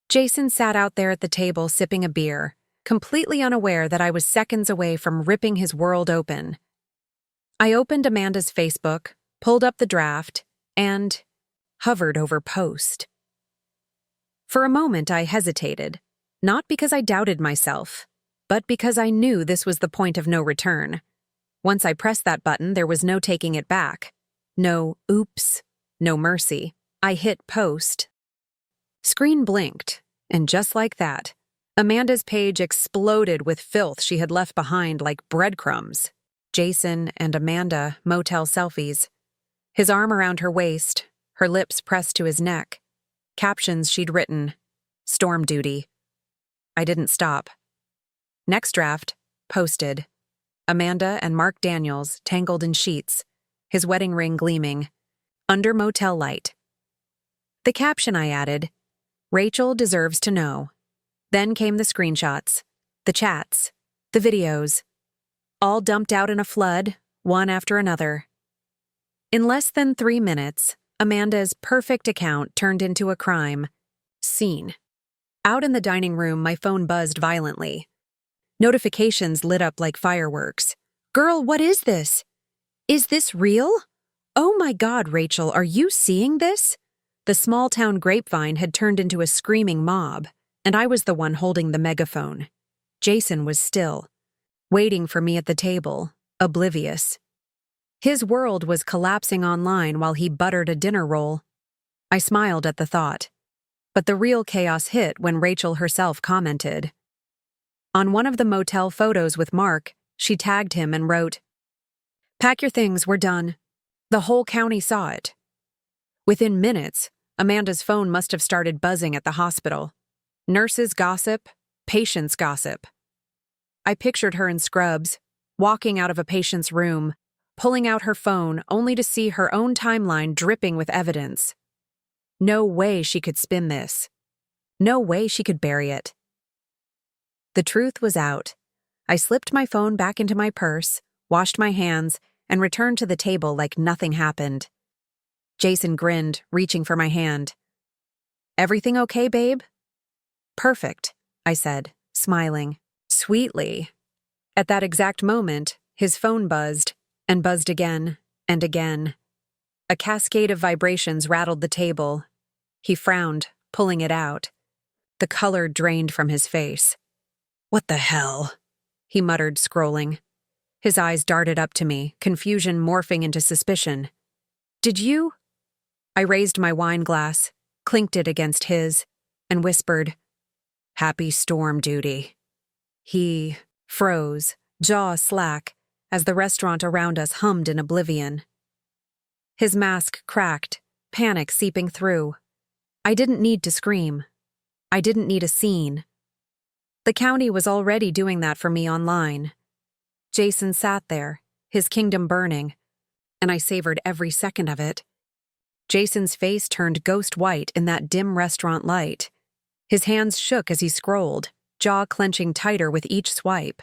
Jason sat out there at the table sipping a beer, completely unaware that I was seconds away from ripping his world open. I opened Amanda's Facebook, pulled up the draft, and hovered over post. For a moment I hesitated, not because I doubted myself, but because I knew this was the point of no return. Once I pressed that button, there was no taking it back. No oops, no mercy. I hit post. Screen blinked, and just like that, Amanda's page exploded with filth she had left behind like breadcrumbs. Jason and Amanda motel selfies. His arm around her waist, her lips pressed to his neck. Captions she'd written. Storm duty. I didn't stop. Next draft, posted. Amanda and Mark Daniels tangled in sheets, his wedding ring gleaming. Under motel light. The caption I added, Rachel deserves to know. Then came the screenshots, the chats, the videos, all dumped out in a flood, one after another. In less than 3 minutes, Amanda's perfect account turned into a crime scene. Out in the dining room, my phone buzzed violently. Notifications lit up like fireworks. Girl, what is this? Is this real? Oh my God, Rachel, are you seeing this? The small-town grapevine had turned into a screaming mob, and I was the one holding the megaphone. Jason was still, waiting for me at the table, oblivious. His world was collapsing online while he buttered a dinner roll. I smiled at the thought. But the real chaos hit when Rachel herself commented. On one of the motel photos with Mark, she tagged him and wrote, Pack your things, we're done. The whole county saw it. Within minutes, Amanda's phone must have started buzzing at the hospital. Nurses gossip, patients gossip. I pictured her in scrubs, walking out of a patient's room, pulling out her phone only to see her own timeline dripping with evidence. No way she could spin this. No way she could bury it. The truth was out. I slipped my phone back into my purse, washed my hands, and returned to the table like nothing happened. Jason grinned, reaching for my hand. "Everything okay, babe?" "Perfect," I said, smiling. Sweetly. At that exact moment, his phone buzzed, and buzzed again, and again. A cascade of vibrations rattled the table. He frowned, pulling it out. The color drained from his face. "What the hell?" he muttered, scrolling. His eyes darted up to me, confusion morphing into suspicion. "Did you?" I raised my wine glass, clinked it against his, and whispered, "Happy storm duty." He froze, jaw slack, as the restaurant around us hummed in oblivion. His mask cracked, panic seeping through. I didn't need to scream. I didn't need a scene. The county was already doing that for me online. Jason sat there, his kingdom burning, and I savored every second of it. Jason's face turned ghost white in that dim restaurant light. His hands shook as he scrolled, jaw clenching tighter with each swipe.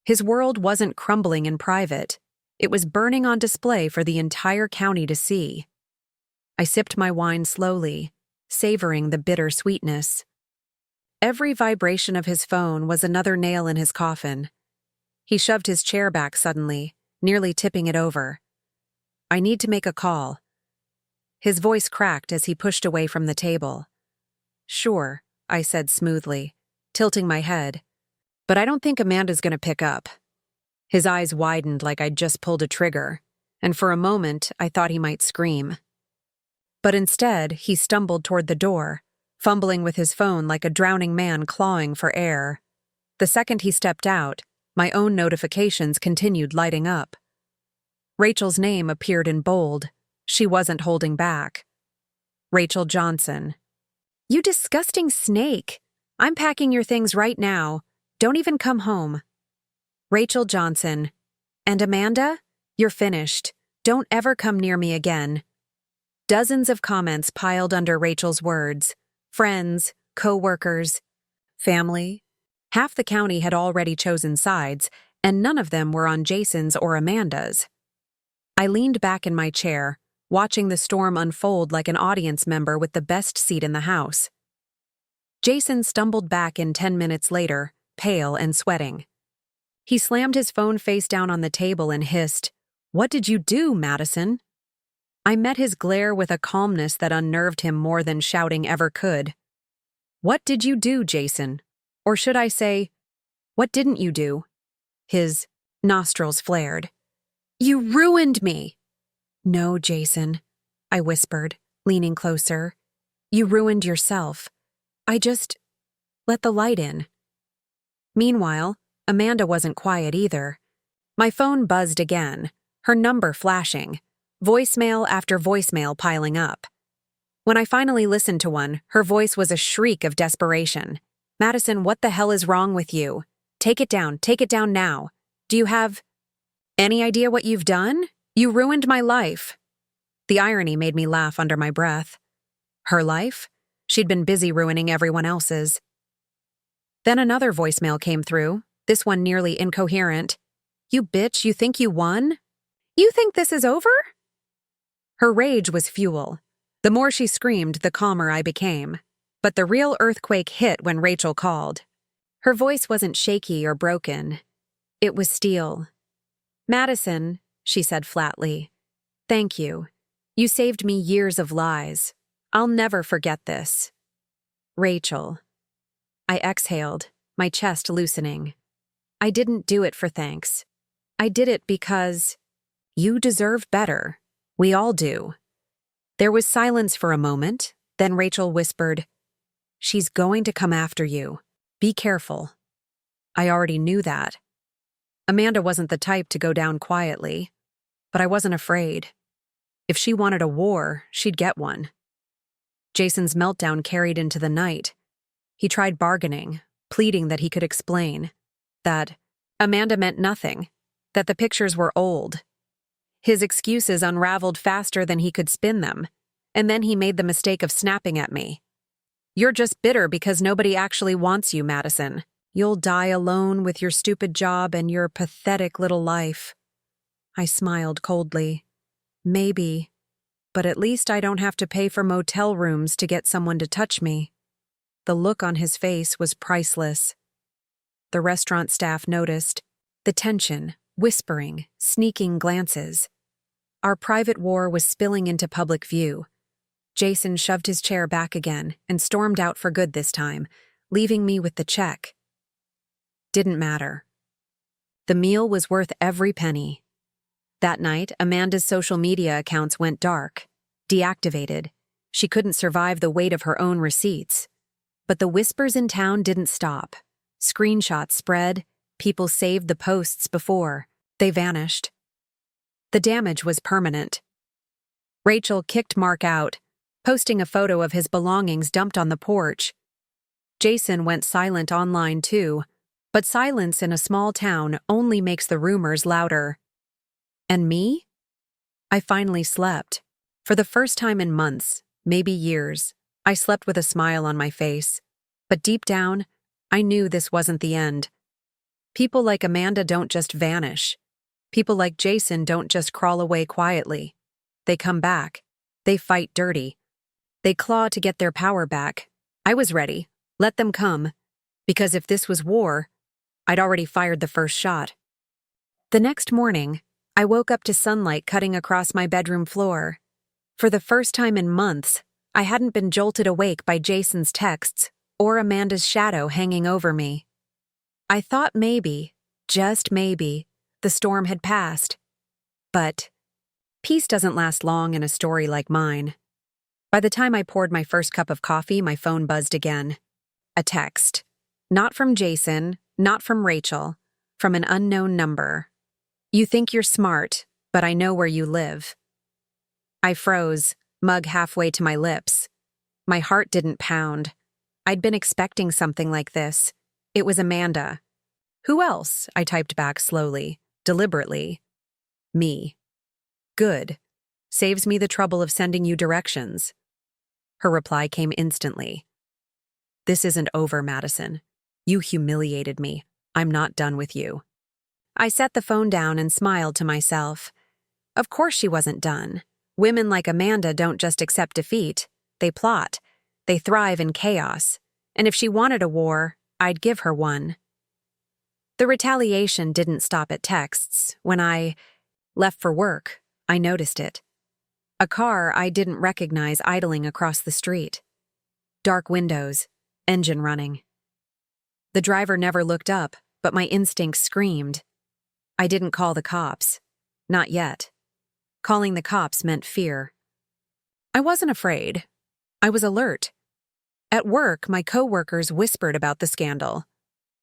His world wasn't crumbling in private. It was burning on display for the entire county to see. I sipped my wine slowly, savoring the bitter sweetness. Every vibration of his phone was another nail in his coffin. He shoved his chair back suddenly, nearly tipping it over. "I need to make a call." His voice cracked as he pushed away from the table. "Sure," I said smoothly, tilting my head. "But I don't think Amanda's going to pick up." His eyes widened like I'd just pulled a trigger, and for a moment I thought he might scream. But instead, he stumbled toward the door, fumbling with his phone like a drowning man clawing for air. The second he stepped out, my own notifications continued lighting up. Rachel's name appeared in bold. She wasn't holding back. Rachel Johnson. "You disgusting snake. I'm packing your things right now. Don't even come home." Rachel Johnson. "And Amanda? You're finished. Don't ever come near me again." Dozens of comments piled under Rachel's words. Friends, co-workers, family. Half the county had already chosen sides, and none of them were on Jason's or Amanda's. I leaned back in my chair, watching the storm unfold like an audience member with the best seat in the house. Jason stumbled back in 10 minutes later, pale and sweating. He slammed his phone face down on the table and hissed, "What did you do, Madison?" I met his glare with a calmness that unnerved him more than shouting ever could. "What did you do, Jason? Or should I say, what didn't you do?" His nostrils flared. "You ruined me!" "No, Jason," I whispered, leaning closer. "You ruined yourself. I just let the light in." Meanwhile, Amanda wasn't quiet either. My phone buzzed again, her number flashing, voicemail after voicemail piling up. When I finally listened to one, her voice was a shriek of desperation. "Madison, what the hell is wrong with you? Take it down now. Do you have any idea what you've done? You ruined my life." The irony made me laugh under my breath. Her life? She'd been busy ruining everyone else's. Then another voicemail came through, this one nearly incoherent. "You bitch, you think you won? You think this is over?" Her rage was fuel. The more she screamed, the calmer I became. But the real earthquake hit when Rachel called. Her voice wasn't shaky or broken. It was steel. "Madison," she said flatly, "thank you. You saved me years of lies. I'll never forget this." "Rachel." I exhaled, my chest loosening. "I didn't do it for thanks. I did it because you deserve better. We all do." There was silence for a moment, then Rachel whispered, "She's going to come after you. Be careful." I already knew that. Amanda wasn't the type to go down quietly, but I wasn't afraid. If she wanted a war, she'd get one. Jason's meltdown carried into the night. He tried bargaining, pleading that he could explain. That Amanda meant nothing. That the pictures were old. His excuses unraveled faster than he could spin them, and then he made the mistake of snapping at me. "You're just bitter because nobody actually wants you, Madison. You'll die alone with your stupid job and your pathetic little life." I smiled coldly. "Maybe, but at least I don't have to pay for motel rooms to get someone to touch me." The look on his face was priceless. The restaurant staff noticed. The tension, whispering, sneaking glances. Our private war was spilling into public view. Jason shoved his chair back again and stormed out for good this time, leaving me with the check. Didn't matter. The meal was worth every penny. That night, Amanda's social media accounts went dark, deactivated. She couldn't survive the weight of her own receipts. But the whispers in town didn't stop. Screenshots spread, people saved the posts before. They vanished. The damage was permanent. Rachel kicked Mark out, posting a photo of his belongings dumped on the porch. Jason went silent online too, but silence in a small town only makes the rumors louder. And me? I finally slept. For the first time in months, maybe years, I slept with a smile on my face. But deep down, I knew this wasn't the end. People like Amanda don't just vanish. People like Jason don't just crawl away quietly. They come back. They fight dirty. They claw to get their power back. I was ready. Let them come. Because if this was war, I'd already fired the first shot. The next morning, I woke up to sunlight cutting across my bedroom floor. For the first time in months, I hadn't been jolted awake by Jason's texts or Amanda's shadow hanging over me. I thought maybe, just maybe, the storm had passed. But peace doesn't last long in a story like mine. By the time I poured my first cup of coffee, my phone buzzed again. A text. Not from Jason, not from Rachel, from an unknown number. "You think you're smart, but I know where you live." I froze, mug halfway to my lips. My heart didn't pound. I'd been expecting something like this. It was Amanda. "Who else?" I typed back slowly, deliberately. "Me." "Good. Saves me the trouble of sending you directions." Her reply came instantly. "This isn't over, Madison. You humiliated me. I'm not done with you." I set the phone down and smiled to myself. Of course she wasn't done. Women like Amanda don't just accept defeat. They plot. They thrive in chaos. And if she wanted a war, I'd give her one. The retaliation didn't stop at texts. When I left for work, I noticed it. A car I didn't recognize idling across the street. Dark windows, engine running. The driver never looked up, but my instincts screamed. I didn't call the cops. Not yet. Calling the cops meant fear. I wasn't afraid. I was alert. At work, my coworkers whispered about the scandal.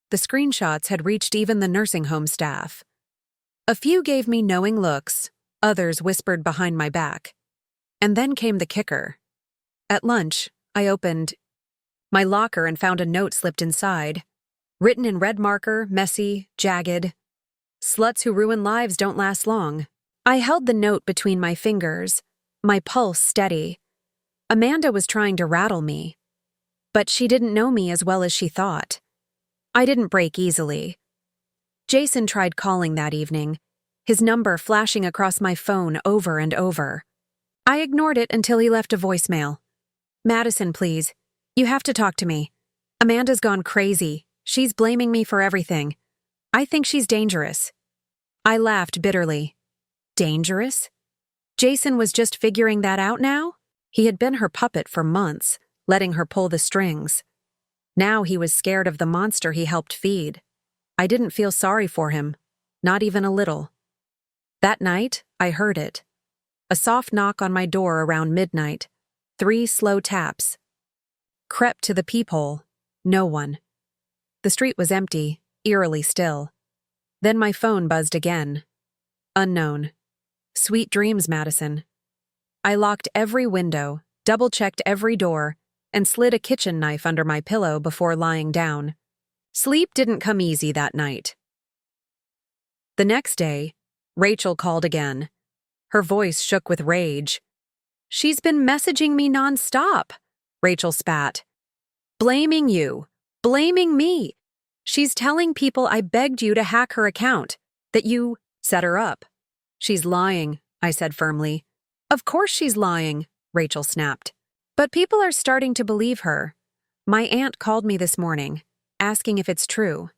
The screenshots had reached even the nursing home staff. A few gave me knowing looks, others whispered behind my back. And then came the kicker. At lunch, I opened my locker and found a note slipped inside. Written in red marker, messy, jagged. "Sluts who ruin lives don't last long." I held the note between my fingers, my pulse steady. Amanda was trying to rattle me. But she didn't know me as well as she thought. I didn't break easily. Jason tried calling that evening, his number flashing across my phone over and over. I ignored it until he left a voicemail. "Madison, please. You have to talk to me. Amanda's gone crazy. She's blaming me for everything. I think she's dangerous." I laughed bitterly. Dangerous? Jason was just figuring that out now? He had been her puppet for months, letting her pull the strings. Now he was scared of the monster he helped feed. I didn't feel sorry for him, not even a little. That night, I heard it. A soft knock on my door around midnight. 3 slow taps. Crept to the peephole. No one. The street was empty, eerily still. Then my phone buzzed again. Unknown. "Sweet dreams, Madison." I locked every window, double-checked every door, and slid a kitchen knife under my pillow before lying down. Sleep didn't come easy that night. The next day, Rachel called again. Her voice shook with rage. "She's been messaging me nonstop," Rachel spat. "Blaming you. Blaming me. She's telling people I begged you to hack her account, that you set her up." "She's lying," I said firmly. "Of course she's lying," Rachel snapped. "But people are starting to believe her. My aunt called me this morning, asking if it's true.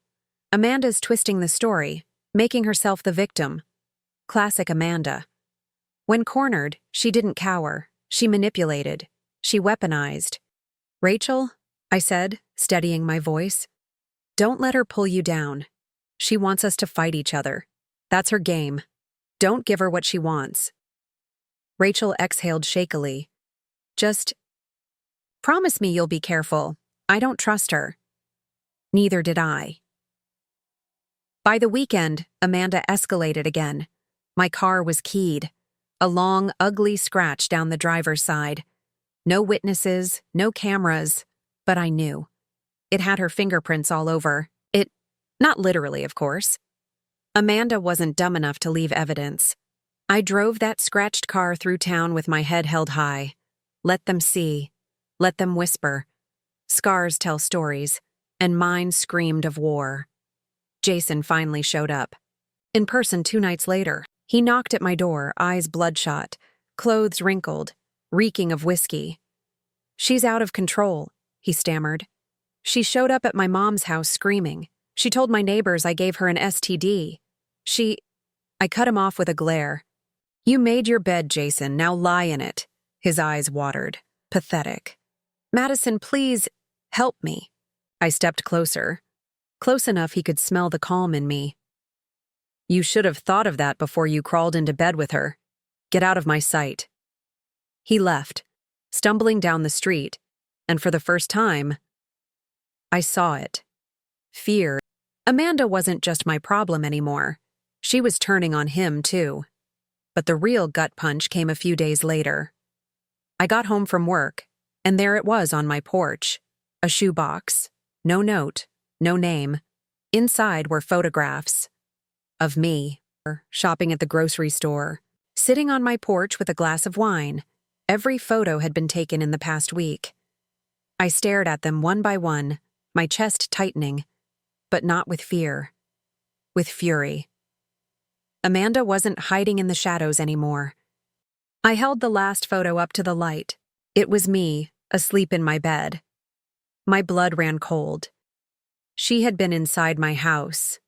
Amanda's twisting the story, making herself the victim. Classic Amanda. When cornered, she didn't cower. She manipulated. She weaponized." "Rachel," I said, steadying my voice, "don't let her pull you down. She wants us to fight each other. That's her game. Don't give her what she wants." Rachel exhaled shakily. "Just promise me you'll be careful. I don't trust her." Neither did I. By the weekend, Amanda escalated again. My car was keyed. A long, ugly scratch down the driver's side. No witnesses, no cameras, but I knew. It had her fingerprints all over. Not literally, of course. Amanda wasn't dumb enough to leave evidence. I drove that scratched car through town with my head held high. Let them see. Let them whisper. Scars tell stories, and mine screamed of war. Jason finally showed up. In person 2 nights later. He knocked at my door, eyes bloodshot, clothes wrinkled, reeking of whiskey. "She's out of control," he stammered. "She showed up at my mom's house screaming. She told my neighbors I gave her an STD. I cut him off with a glare. "You made your bed, Jason, now lie in it." His eyes watered. Pathetic. "Madison, please, help me." I stepped closer. Close enough he could smell the calm in me. "You should have thought of that before you crawled into bed with her. Get out of my sight." He left, stumbling down the street, and for the first time, I saw it. Fear. Amanda wasn't just my problem anymore. She was turning on him, too. But the real gut punch came a few days later. I got home from work, and there it was on my porch. A shoebox. No note. No name. Inside were photographs. Of me, shopping at the grocery store, sitting on my porch with a glass of wine. Every photo had been taken in the past week. I stared at them one by one, my chest tightening, but not with fear. With fury. Amanda wasn't hiding in the shadows anymore. I held the last photo up to the light. It was me, asleep in my bed. My blood ran cold. She had been inside my house.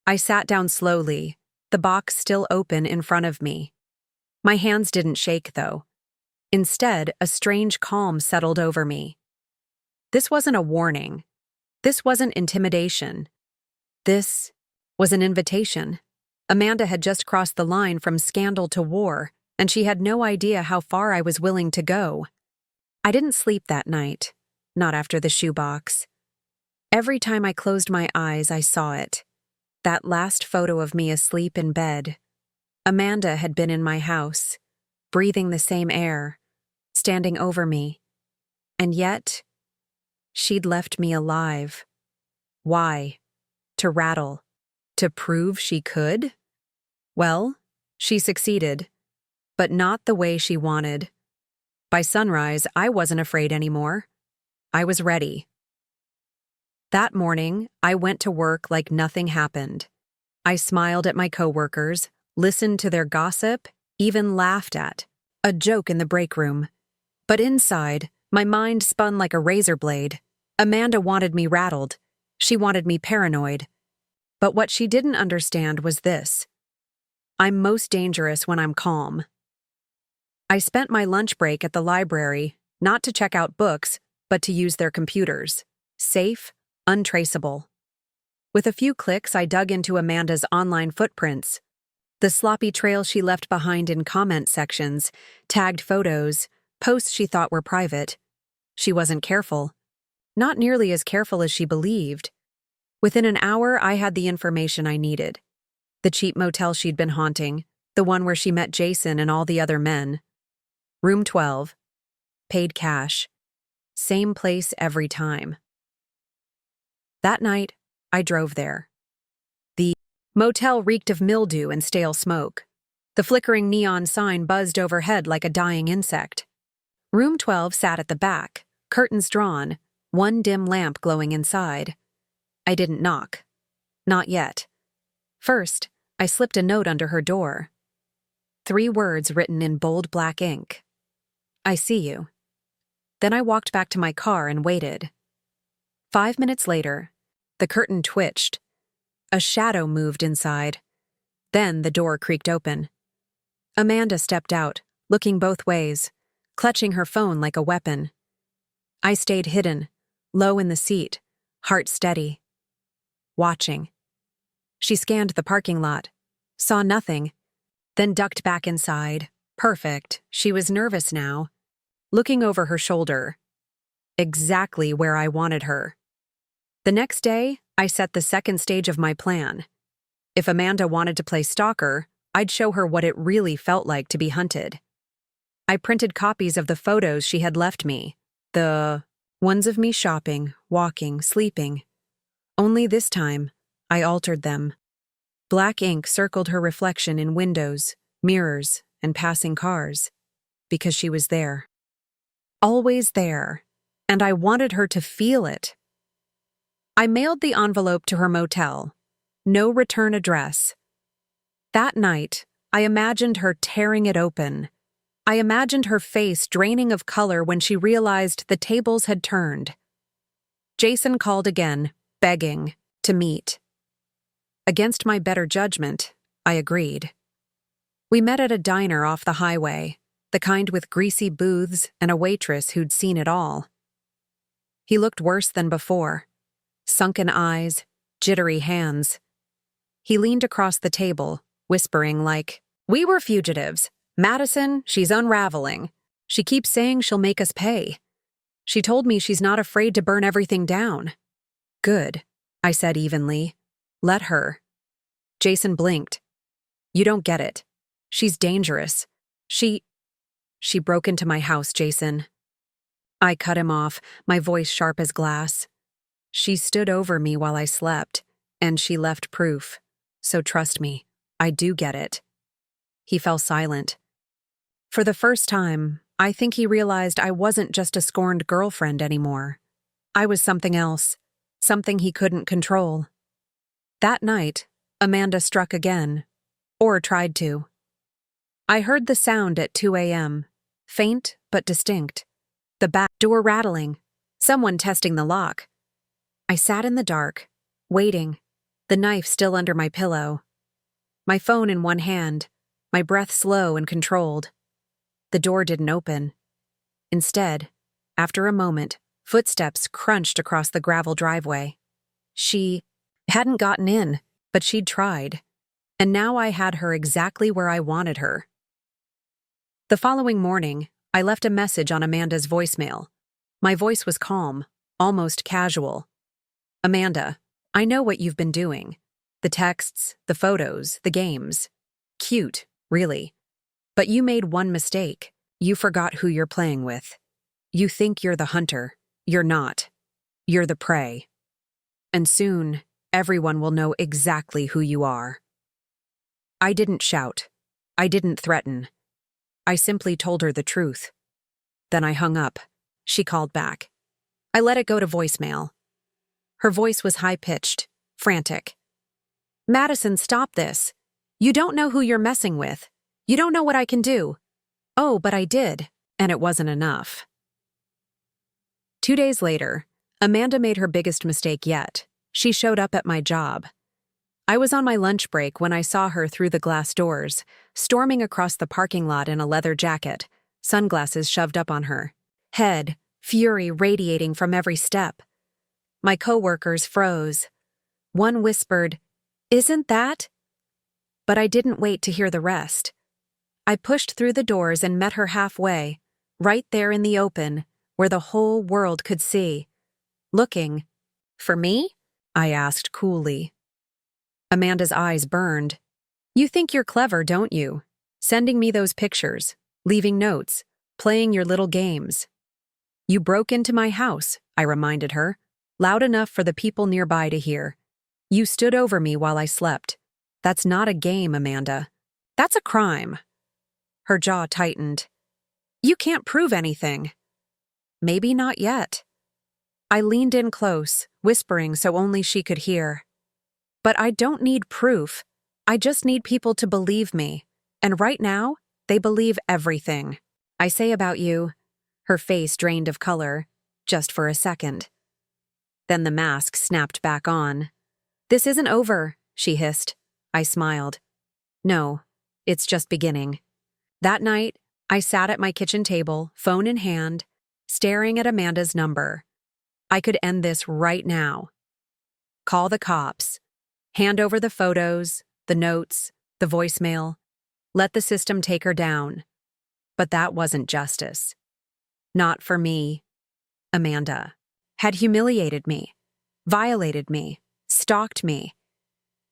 I sat down slowly, the box still open in front of me. My hands didn't shake, though. Instead, a strange calm settled over me. This wasn't a warning. This wasn't intimidation. This was an invitation. Amanda had just crossed the line from scandal to war, and she had no idea how far I was willing to go. I didn't sleep that night, not after the shoebox. Every time I closed my eyes, I saw it. That last photo of me asleep in bed. Amanda had been in my house, breathing the same air, standing over me. And yet, she'd left me alive. Why? To rattle. To prove she could? Well, she succeeded, but not the way she wanted. By sunrise, I wasn't afraid anymore. I was ready. That morning, I went to work like nothing happened. I smiled at my coworkers, listened to their gossip, even laughed at a joke in the break room. But inside, my mind spun like a razor blade. Amanda wanted me rattled. She wanted me paranoid. But what she didn't understand was this. I'm most dangerous when I'm calm. I spent my lunch break at the library, not to check out books, but to use their computers. Safe, untraceable. With a few clicks, I dug into Amanda's online footprints. The sloppy trail she left behind in comment sections, tagged photos, posts she thought were private. She wasn't careful. Not nearly as careful as she believed. Within an hour, I had the information I needed. The cheap motel she'd been haunting, the one where she met Jason and all the other men. Room 12. Paid cash. Same place every time. That night, I drove there. The motel reeked of mildew and stale smoke. The flickering neon sign buzzed overhead like a dying insect. Room 12 sat at the back, curtains drawn, one dim lamp glowing inside. I didn't knock. Not yet. First, I slipped a note under her door. 3 words written in bold black ink. I see you. Then I walked back to my car and waited. 5 minutes later, the curtain twitched. A shadow moved inside. Then the door creaked open. Amanda stepped out, looking both ways, clutching her phone like a weapon. I stayed hidden, low in the seat, heart steady. Watching. She scanned the parking lot, saw nothing, then ducked back inside. Perfect. She was nervous now. Looking over her shoulder. Exactly where I wanted her. The next day, I set the second stage of my plan. If Amanda wanted to play stalker, I'd show her what it really felt like to be hunted. I printed copies of the photos she had left me. The ones of me shopping, walking, sleeping. Only this time, I altered them. Black ink circled her reflection in windows, mirrors, and passing cars. Because she was there. Always there. And I wanted her to feel it. I mailed the envelope to her motel. No return address. That night, I imagined her tearing it open. I imagined her face draining of color when she realized the tables had turned. Jason called again, begging to meet. Against my better judgment, I agreed. We met at a diner off the highway, the kind with greasy booths and a waitress who'd seen it all. He looked worse than before. Sunken eyes, jittery hands. He leaned across the table, whispering like, "We were fugitives. Madison, she's unraveling. She keeps saying she'll make us pay. She told me she's not afraid to burn everything down." "Good," I said evenly. "Let her." Jason blinked. "You don't get it. She's dangerous. She broke into my house, Jason." I cut him off, my voice sharp as glass. "She stood over me while I slept, and she left proof. So trust me, I do get it." He fell silent. For the first time, I think he realized I wasn't just a scorned girlfriend anymore. I was something else, something he couldn't control. That night, Amanda struck again, or tried to. I heard the sound at 2 a.m., faint but distinct. The back door rattling, someone testing the lock. I sat in the dark, waiting, the knife still under my pillow. My phone in one hand, my breath slow and controlled. The door didn't open. Instead, after a moment, footsteps crunched across the gravel driveway. She hadn't gotten in, but she'd tried. And now I had her exactly where I wanted her. The following morning, I left a message on Amanda's voicemail. My voice was calm, almost casual. "Amanda, I know what you've been doing. The texts, the photos, the games. Cute, really. But you made one mistake. You forgot who you're playing with. You think you're the hunter. You're not. You're the prey. And soon, everyone will know exactly who you are." I didn't shout. I didn't threaten. I simply told her the truth. Then I hung up. She called back. I let it go to voicemail. Her voice was high-pitched, frantic. "Madison, stop this. You don't know who you're messing with. You don't know what I can do." "Oh, but I did, and it wasn't enough." 2 days later, Amanda made her biggest mistake yet. She showed up at my job. I was on my lunch break when I saw her through the glass doors, storming across the parking lot in a leather jacket, sunglasses shoved up on her. Head, fury radiating from every step. My coworkers froze. One whispered, "Isn't that?" But I didn't wait to hear the rest. I pushed through the doors and met her halfway, right there in the open, where the whole world could see. Looking. "For me?" I asked coolly. Amanda's eyes burned. "You think you're clever, don't you? Sending me those pictures, leaving notes. playing your little games. You broke into my house, I reminded her, loud enough for the people nearby to hear. You stood over me while I slept. That's not a game, Amanda. That's a crime. Her jaw tightened. You can't prove anything. Maybe not yet. I leaned in close, whispering so only she could hear. But I don't need proof. I just need people to believe me. And right now, they believe everything I say about you. Her face drained of color, just for a second. Then the mask snapped back on. This isn't over, she hissed. I smiled. No, it's just beginning. That night, I sat at my kitchen table, phone in hand, staring at Amanda's number. I could end this right now. Call the cops. Hand over the photos, the notes, the voicemail. Let the system take her down. But that wasn't justice. Not for me. Amanda had humiliated me, violated me, stalked me.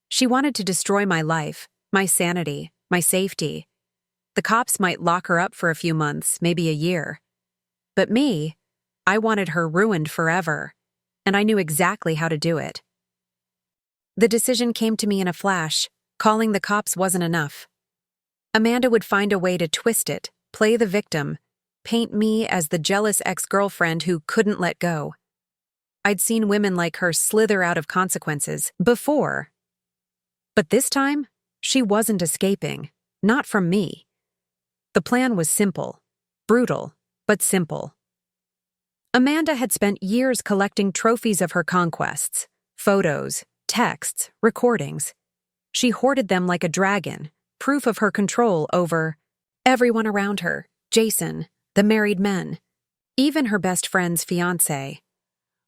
She wanted to destroy my life, my sanity, my safety. The cops might lock her up for a few months, maybe a year. But me, I wanted her ruined forever, and I knew exactly how to do it. The decision came to me in a flash. Calling the cops wasn't enough. Amanda would find a way to twist it, play the victim, paint me as the jealous ex-girlfriend who couldn't let go. I'd seen women like her slither out of consequences before. But this time, she wasn't escaping, not from me. The plan was simple, brutal, but simple. Amanda had spent years collecting trophies of her conquests, photos, texts, recordings. She hoarded them like a dragon, proof of her control over everyone around her, Jason, the married men, even her best friend's fiancé.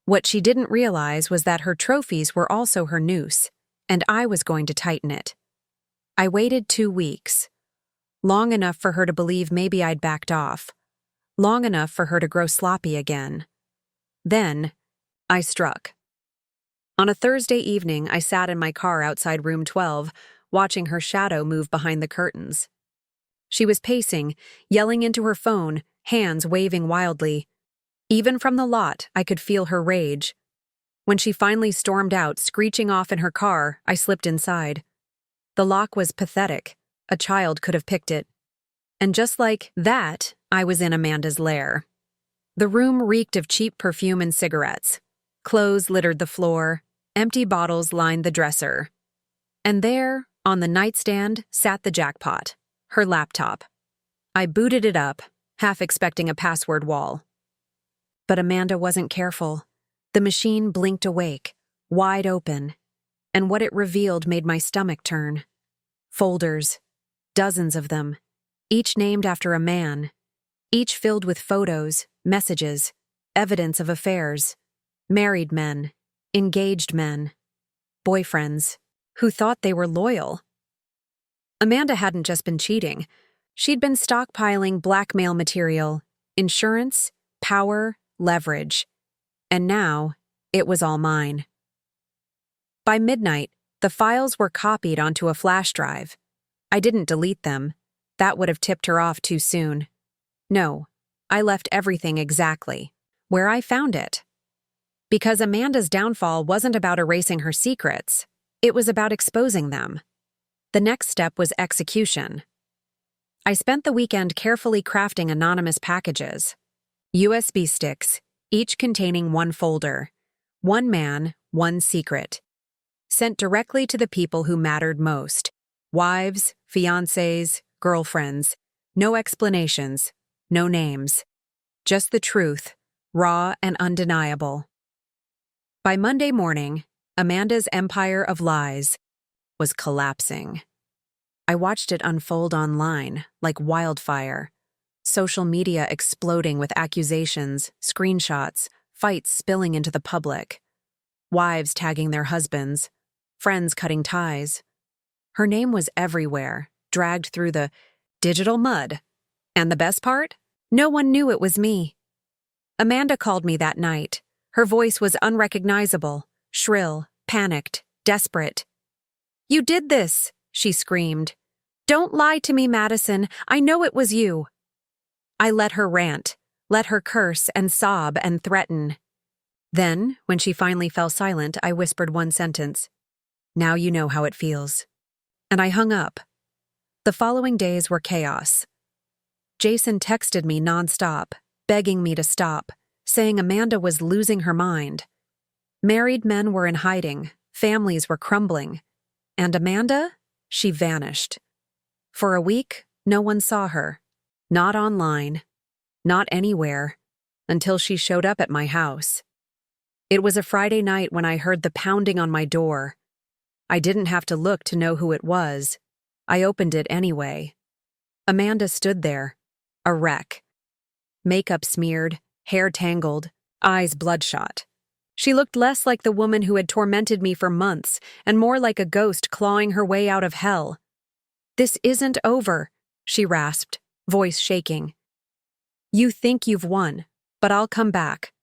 What she didn't realize was that her trophies were also her noose, and I was going to tighten it. I waited 2 weeks, long enough for her to believe maybe I'd backed off, long enough for her to grow sloppy again. Then, I struck. On a Thursday evening, I sat in my car outside room 12, watching her shadow move behind the curtains. She was pacing, yelling into her phone, hands waving wildly. Even from the lot, I could feel her rage. When she finally stormed out, screeching off in her car, I slipped inside. The lock was pathetic. A child could have picked it. And just like that, I was in Amanda's lair. The room reeked of cheap perfume and cigarettes. Clothes littered the floor. Empty bottles lined the dresser. And there, on the nightstand, sat the jackpot, her laptop. I booted it up, half expecting a password wall. But Amanda wasn't careful. The machine blinked awake, wide open, and what it revealed made my stomach turn. Folders, dozens of them, each named after a man, each filled with photos, messages, evidence of affairs, married men, engaged men, boyfriends, who thought they were loyal. Amanda hadn't just been cheating. She'd been stockpiling blackmail material, insurance, power, leverage. And now, it was all mine. By midnight, the files were copied onto a flash drive. I didn't delete them. That would have tipped her off too soon. No, I left everything exactly where I found it. Because Amanda's downfall wasn't about erasing her secrets, it was about exposing them. The next step was execution. I spent the weekend carefully crafting anonymous packages. USB sticks, each containing one folder. One man, one secret. Sent directly to the people who mattered most. Wives, fiancés, girlfriends. No explanations, no names. Just the truth, raw and undeniable. By Monday morning, Amanda's empire of lies was collapsing. I watched it unfold online like wildfire. Social media exploding with accusations, screenshots, fights spilling into the public. Wives tagging their husbands, friends cutting ties. Her name was everywhere, dragged through the digital mud. And the best part? No one knew it was me. Amanda called me that night. Her voice was unrecognizable, shrill, panicked, desperate. "You did this," she screamed. "Don't lie to me, Madison. I know it was you." I let her rant, let her curse and sob and threaten. Then, when she finally fell silent, I whispered one sentence. Now you know how it feels. And I hung up. The following days were chaos. Jason texted me nonstop, begging me to stop, saying Amanda was losing her mind. Married men were in hiding, families were crumbling. And Amanda? She vanished. For a week, no one saw her. Not online. Not anywhere. Until she showed up at my house. It was a Friday night when I heard the pounding on my door. I didn't have to look to know who it was. I opened it anyway. Amanda stood there, a wreck. Makeup smeared, hair tangled, eyes bloodshot. She looked less like the woman who had tormented me for months and more like a ghost clawing her way out of hell. "This isn't over," she rasped, voice shaking. "You think you've won, but I'll come back.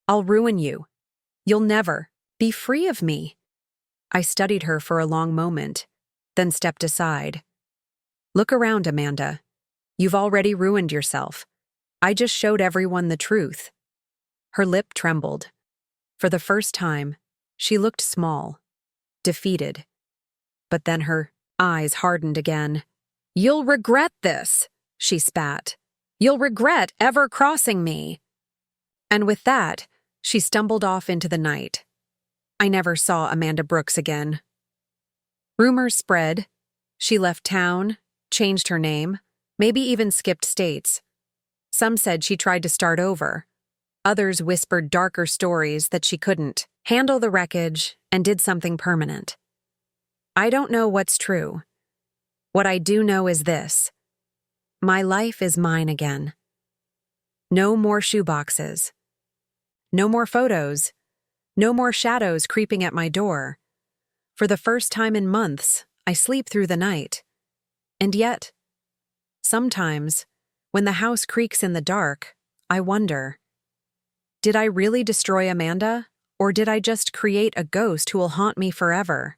I'll ruin you. You'll never be free of me." I studied her for a long moment, then stepped aside. "Look around, Amanda. You've already ruined yourself. I just showed everyone the truth." Her lip trembled. For the first time, she looked small, defeated. But then her eyes hardened again. "You'll regret this," she spat. "You'll regret ever crossing me." And with that, she stumbled off into the night. I never saw Amanda Brooks again. Rumors spread. She left town, changed her name, maybe even skipped states. Some said she tried to start over. Others whispered darker stories that she couldn't handle the wreckage and did something permanent. I don't know what's true. What I do know is this. My life is mine again. No more shoeboxes. No more photos. No more shadows creeping at my door. For the first time in months, I sleep through the night. And yet, sometimes, when the house creaks in the dark, I wonder, did I really destroy Amanda, or did I just create a ghost who will haunt me forever?